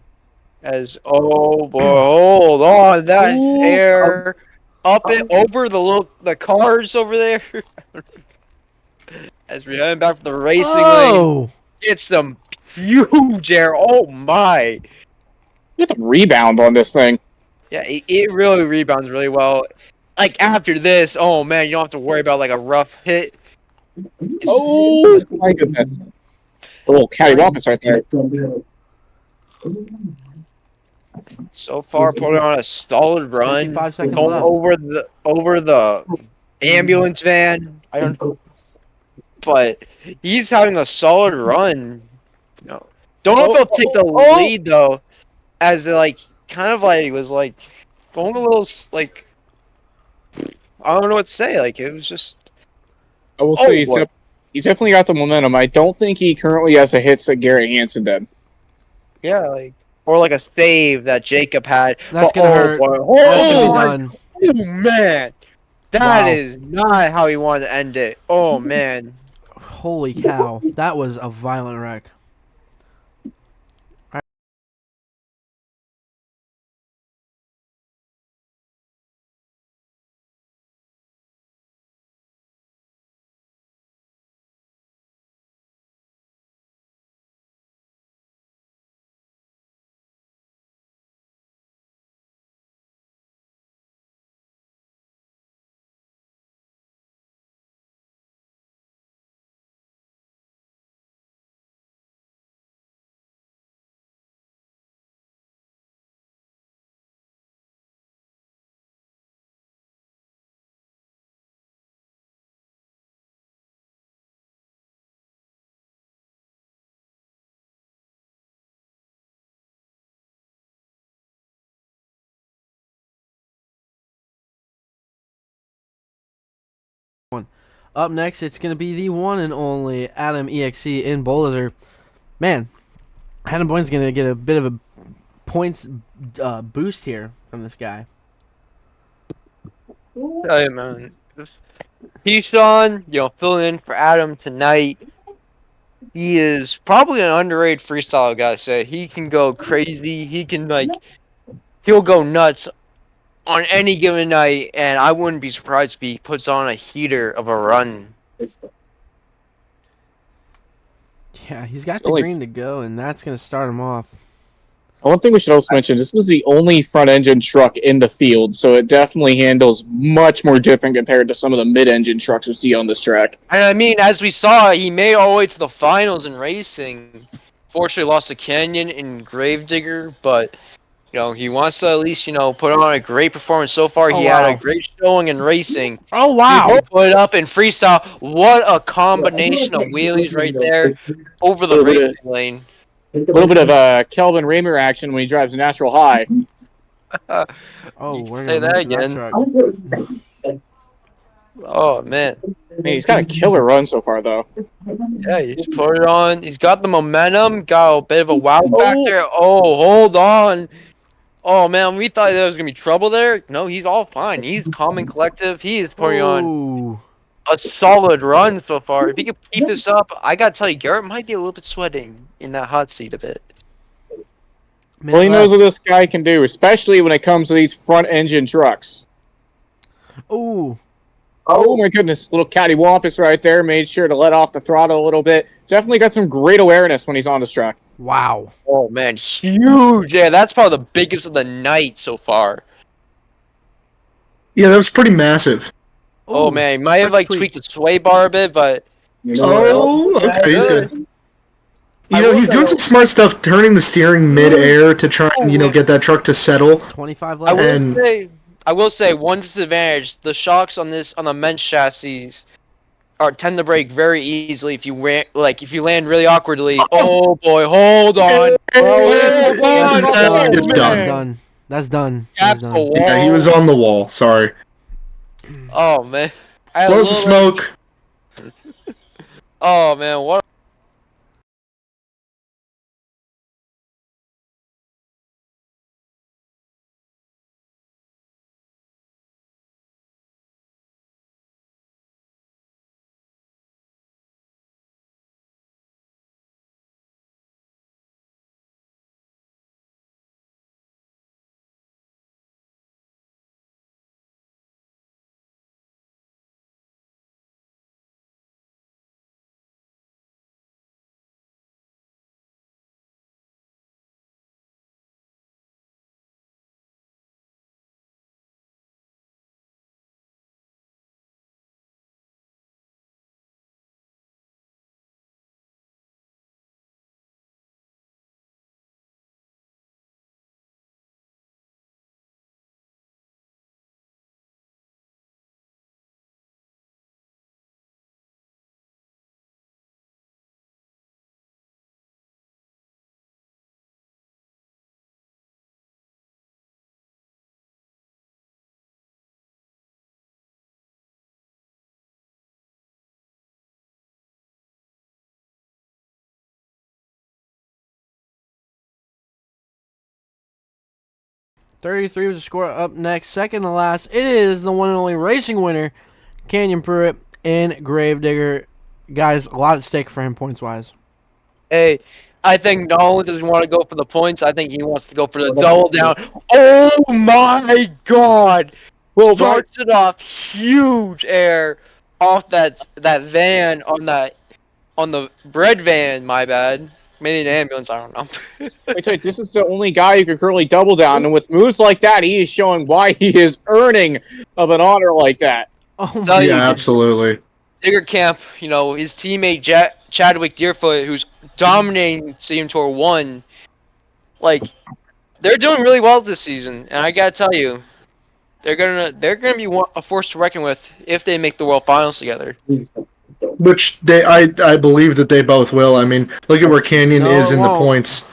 Oh boy, hold on, that air up it over the cars over there. As we're heading back for the racing lane, it's some huge air. Oh my! Look at the rebound on this thing. Yeah, it really rebounds really well. Like after this, oh man, you don't have to worry about like a rough hit. Oh my goodness! A little cattywampus right there. So far, putting on a solid run. 5 seconds Going left. over the ambulance van. I don't know, but he's having a solid run. No, don't know if he'll take the lead though, as like kind of like was like going a little like I don't know what to say. Like it was just. I will say he's definitely got the momentum. I don't think he currently has the hits that Garrett Hansen did. Yeah, like or like a save that Jacob had. That's But, gonna hurt. boy, That's gonna be oh, done. oh man, that Wow. is not how he wanted to end it. Oh man. Holy cow. That was a violent wreck. Up next, it's going to be the one and only Adam EXE in Bulldozer. Man, Adam Boyne's going to get a bit of a points boost here from this guy. Hey man, Keyshawn, filling in for Adam tonight. He is probably an underrated freestyle, I gotta say. He can go crazy. He can he'll go nuts on any given night, and I wouldn't be surprised if he puts on a heater of a run. Yeah, he's got the green to go, and that's going to start him off. One thing we should also mention, this is the only front-engine truck in the field, so it definitely handles much more dipping compared to some of the mid-engine trucks we see on this track. And I mean, as we saw, he made it all the way to the finals in racing. Fortunately, lost to Canyon in Gravedigger, but he wants to at least put on a great performance so far. He had a great showing in racing. Oh wow! He put it up in freestyle. What a combination of wheelies right there over the racing lane. A little bit of Kelvin Raymer action when he drives a natural high. Oh, we're say gonna that again. Oh man. Man, he's got a killer run so far, though. Yeah, he's put it on. He's got the momentum. Got a bit of a wow factor. Oh, hold on. Oh man, we thought there was gonna be trouble there. No, he's all fine. He's calm and collective. He is putting on a solid run so far. If he could keep this up, I gotta tell you, Garrett might be a little bit sweating in that hot seat a bit. Well, he knows what this guy can do, especially when it comes to these front-engine trucks. Ooh. Oh my goodness, little cattywampus right there. Made sure to let off the throttle a little bit. Definitely got some great awareness when he's on this track. Wow. Oh man, huge. Yeah, that's probably the biggest of the night so far. Yeah, that was pretty massive. Oh man, he might have tweaked the sway bar a bit, but Oh, okay, he's good. He's doing some smart stuff, turning the steering mid-air to try and get that truck to settle. 25 left. I will say one disadvantage: the shocks on the men's chassis tend to break very easily if you land really awkwardly. Oh boy, hold on. It's done. That's done. Yeah, he was on the wall. Sorry. Oh man. Blows the smoke. Oh man, what 33 was the score. Up next, second to last, it is the one and only racing winner, Canyon Pruitt and Gravedigger. Guys, a lot at stake for him points-wise. Hey, I think not only does he want to go for the points, I think he wants to go for the double down. Oh my god! Well, Starts it off huge air off that van on the bread van, my bad. Maybe an ambulance, I don't know. wait, this is the only guy who can currently double down, and with moves like that, he is showing why he is earning of an honor like that. Oh Tell my you, Yeah, absolutely. Digger Camp, you know, his teammate Chadwick Deerfoot, who's dominating Team Tour 1, like, they're doing really well this season, and I gotta tell you, they're gonna be a force to reckon with if they make the World Finals together. Which I believe that they both will. I mean, look at where Canyon No, is it in the won't. points.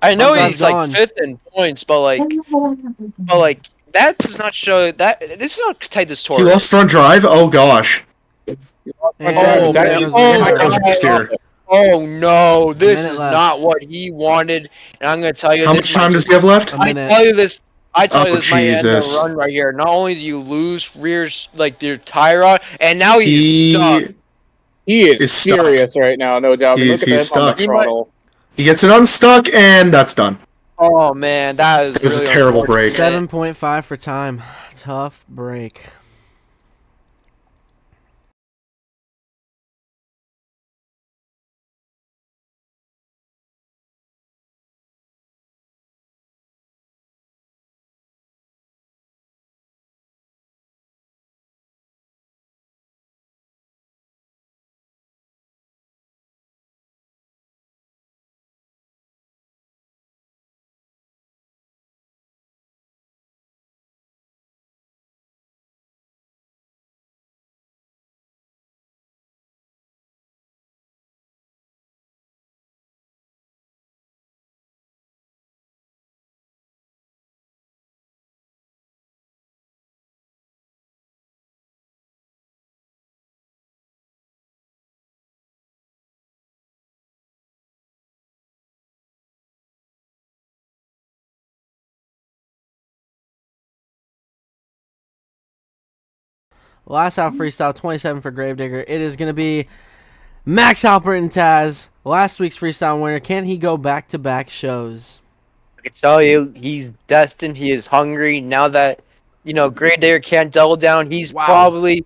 I know Front he's drive's like 5th in points, but that does not show that this is how tight this tour He lost is. front drive? Oh, gosh. And Oh, there man. goes Oh, the That winner. was a steer. Oh no, this minute is left. not what he wanted, and I'm gonna tell you. How this much might time does just- he have left? A I minute. tell you this. I tell you Oh, this might end the Jesus. run right here. Not only do you lose rears like your tie rod, and now he's stuck. He is Is stuck. serious right now, no doubt. He's Look at him stuck. on the He might- throttle. He gets it unstuck, and that's done. Oh man, that is It was really a terrible unfortunate. break. 7.5 for time. Tough break. Last out freestyle, 27 for Gravedigger. It is going to be Max Halpert and Taz. Last week's freestyle winner. Can he go back-to-back shows? I can tell you, he's destined. He is hungry. Now that Gravedigger can't double down, he's Wow. probably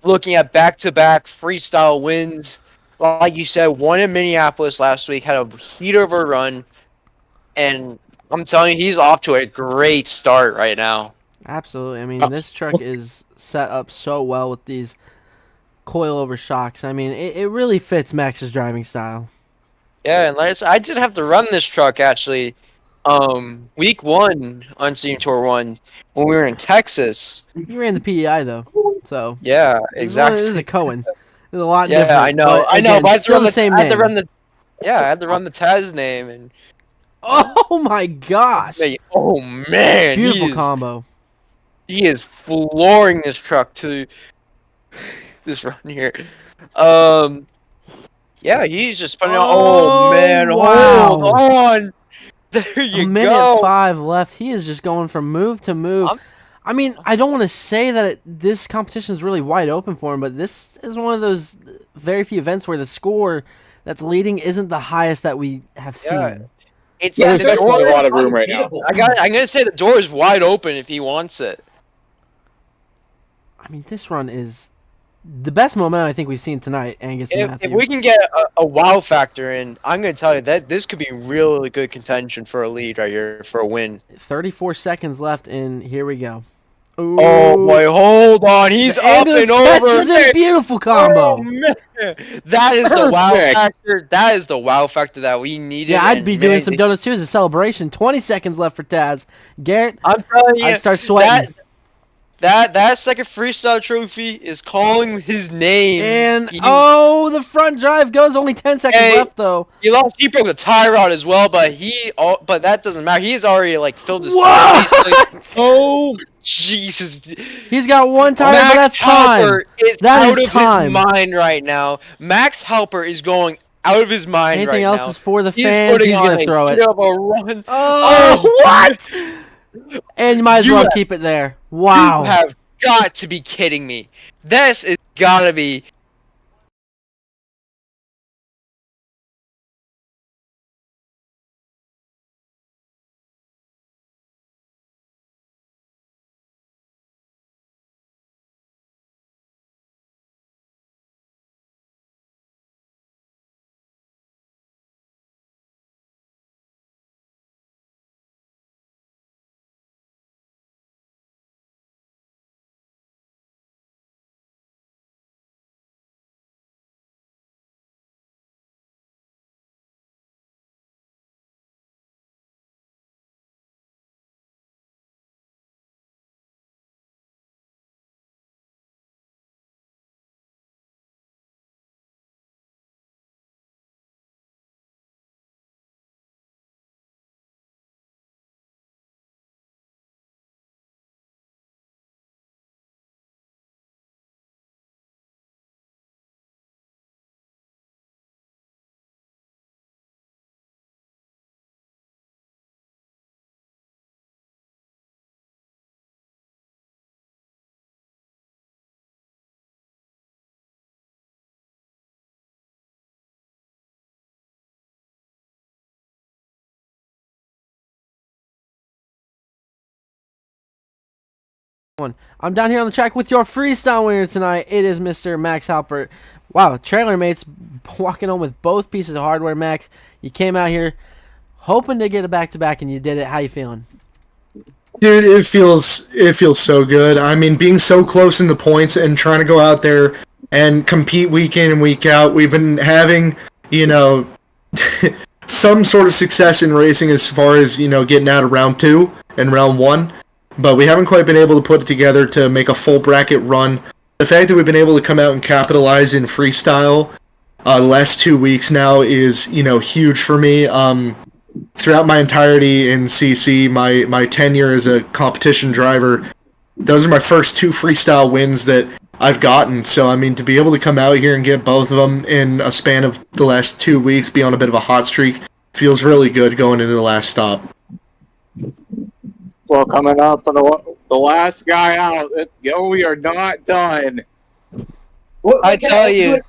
looking at back-to-back freestyle wins. Like you said, one in Minneapolis last week, had a heat of a run, and I'm telling you, he's off to a great start right now. Absolutely. I mean, this truck is set up so well with these coil-over shocks. I mean, it really fits Max's driving style. Yeah, and I did have to run this truck actually, week 1 on Steam Tour 1 when we were in Texas. You ran the PEI, though, so... Yeah, This exactly. is a Cohen. It's a lot Yeah, different. I know, but I know. again, But I had to still run the the same I had to name. run the I had to run the Taz name and Oh, my gosh. oh man, Beautiful combo. he is flooring this truck to this run here. Yeah, he's just putting out. Oh, Oh man, wow. hold on. There you A minute go. 5 left. He is just going from move to move. I mean, I don't want to say that this competition is really wide open for him, but this is one of those very few events where the score that's leading isn't the highest that we have seen. Yeah. It's There's the definitely door- a lot of room right now. I'm gonna say the door is wide open if he wants it. I mean, this run is the best momentum I think we've seen tonight, Angus and If Matthew. we can get a wow factor in, I'm gonna tell you that this could be really good contention for a lead right here for a win. 34 seconds left, and here we go. Ooh. Oh boy, hold on, he's The up ambulance and over. catches a beautiful combo. Oh, man. That is the wow Perfect. factor. That is the wow factor that we needed. Yeah, I'd and be doing man, some donuts too as a celebration. 20 seconds left for Taz. Garrett, I'm telling you, I'd start sweating. that second freestyle trophy is calling his name. And He- the front drive goes. Only 10 seconds Hey. left though. He broke the tie rod as well, but that doesn't matter. He's already filled his. What? Oh Jesus! He's got one tire, but that's time. Halper is That out is of time. his mind right now. Max Halper is going out of his mind Anything right else now. is for the He's fans. putting He's on going to a throw it. heat of a run. Oh, what? And you might as well keep it there. Wow. You have got to be kidding me. This is gotta be. I'm down here on the track with your freestyle winner tonight. It is Mr. Max Halpert. Wow, trailer mates walking on with both pieces of hardware. Max, you came out here hoping to get a back-to-back, and you did it. How you feeling? Dude, it feels so good. I mean, being so close in the points and trying to go out there and compete week in and week out. We've been having, some sort of success in racing as far as, getting out of round 2 and round 1. But we haven't quite been able to put it together to make a full bracket run. The fact that we've been able to come out and capitalize in freestyle the last 2 weeks now is, huge for me. Throughout my entirety in CC, my tenure as a competition driver, those are my first 2 freestyle wins that I've gotten. So, I mean, to be able to come out here and get both of them in a span of the last 2 weeks, be on a bit of a hot streak, feels really good going into the last stop. Well, coming up for the last guy out, we are not done. I tell you,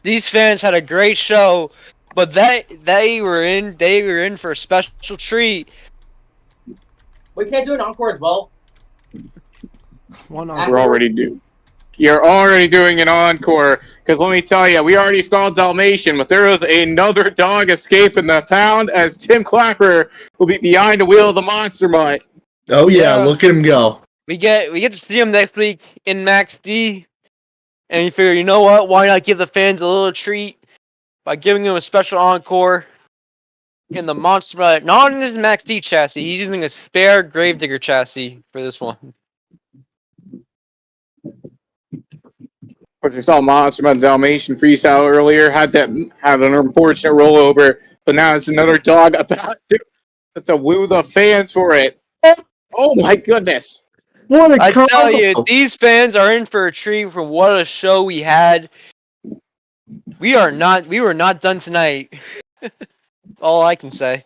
these fans had a great show, but they were in for a special treat. We can't do an encore as well. You're already doing an encore. Because let me tell you, we already saw Dalmatian, but there was another dog escaping the pound as Tim Clapper will be behind the wheel of the Monster Mutt. Oh yeah, look at him go. We get to see him next week in Max D, and you figure, you know what? Why not give the fans a little treat by giving him a special encore in the Monster Mutt? Not in his Max D chassis. He's using a spare Gravedigger chassis for this one. But you saw Monster Mutt Dalmatian freestyle earlier, had an unfortunate rollover, but now it's another dog about to woo the fans for it. Oh my goodness! What a combo. Tell you, these fans are in for a treat from what a show we had. We were not done tonight. All I can say.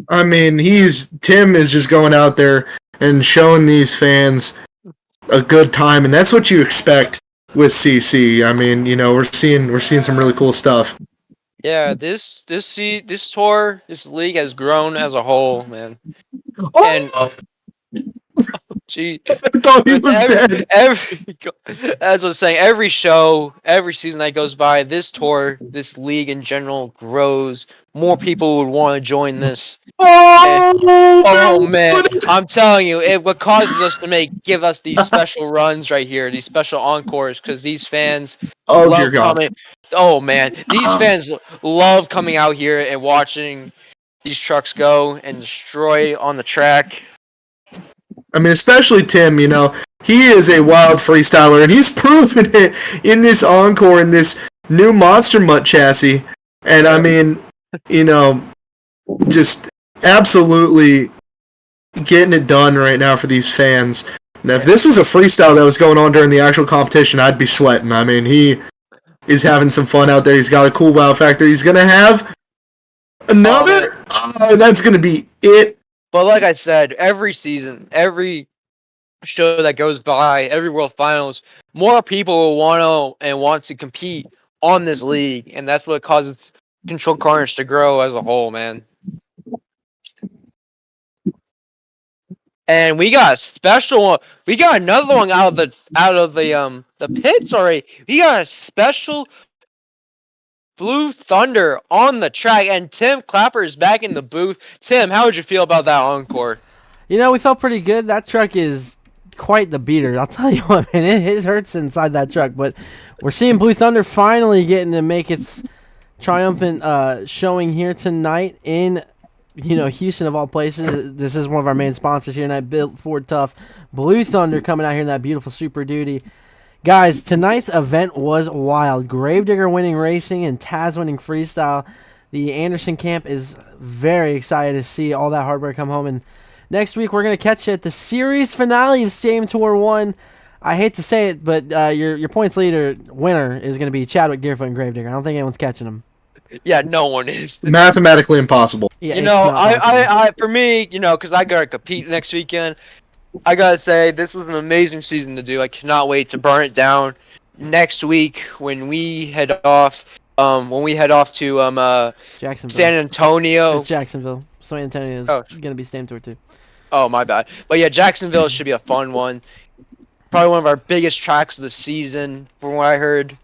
I mean, Tim is just going out there and showing these fans a good time, and that's what you expect with CC. I mean, we're seeing some really cool stuff. Yeah, this tour, this league has grown as a whole, man. Oh! And gee, I thought he was dead. As I was saying, every show, every season that goes by, this tour, this league in general grows. More people would want to join this. Oh man, I'm telling you, what causes us to give us these special runs right here, these special encores, because these fans love coming. Oh man, these fans love coming out here and watching these trucks go and destroy on the track. I mean, especially Tim, he is a wild freestyler, and he's proven it in this encore, in this new Monster Mutt chassis. And I mean, just absolutely getting it done right now for these fans. Now, if this was a freestyle that was going on during the actual competition, I'd be sweating. I mean, is having some fun out there. He's got a cool wow factor. He's going to have another. That's going to be it. But like I said, every season, every show that goes by, every World Finals, more people will want to compete on this league, and that's what causes Control Carnage to grow as a whole, man. And we got a special one. We got another one out of the pits already. We got a special Blue Thunder on the track, and Tim Clapper is back in the booth. Tim, how would you feel about that encore? You know, we felt pretty good. That truck is quite the beater. I'll tell you what, man, it hurts inside that truck. But we're seeing Blue Thunder finally getting to make its triumphant showing here tonight in, Houston of all places. This is one of our main sponsors here tonight, Built Ford Tough. Blue Thunder coming out here in that beautiful Super Duty. Guys, tonight's event was wild. Gravedigger winning racing and Taz winning freestyle. The Anderson camp is very excited to see all that hard work come home. And next week, we're going to catch you at the series finale of Stadium Tour 1. I hate to say it, but your points leader winner is going to be Chadwick Deerfoot and Gravedigger. I don't think anyone's catching him. Yeah, no one is. Mathematically impossible. Yeah, I for me, because I got to compete next weekend, I got to say, this was an amazing season to do. I cannot wait to burn it down next week when we head off. To Jacksonville. San Antonio. It's Jacksonville. San Antonio is going to be Stadium Tour 2. Oh, my bad. But yeah, Jacksonville should be a fun one. Probably one of our biggest tracks of the season, from what I heard.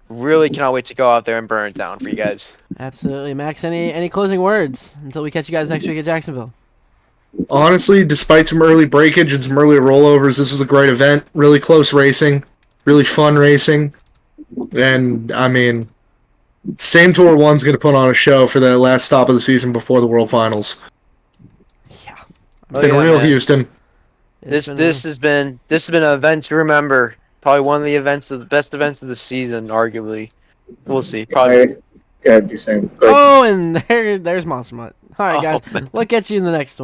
Really cannot wait to go out there and burn it down for you guys. Absolutely. Max, any closing words until we catch you guys next week at Jacksonville? Honestly, despite some early breakage and some early rollovers, this was a great event. Really close racing. Really fun racing. And, I mean, Stadium Tour 1's going to put on a show for the last stop of the season before the World Finals. Yeah. It's been real, man. Houston. This has been an event to remember. Probably one of the best events of the season, arguably. We'll see. Probably. Yeah, you're saying. Oh, and there's Monster Mutt. All right, guys. We'll catch you in the next one.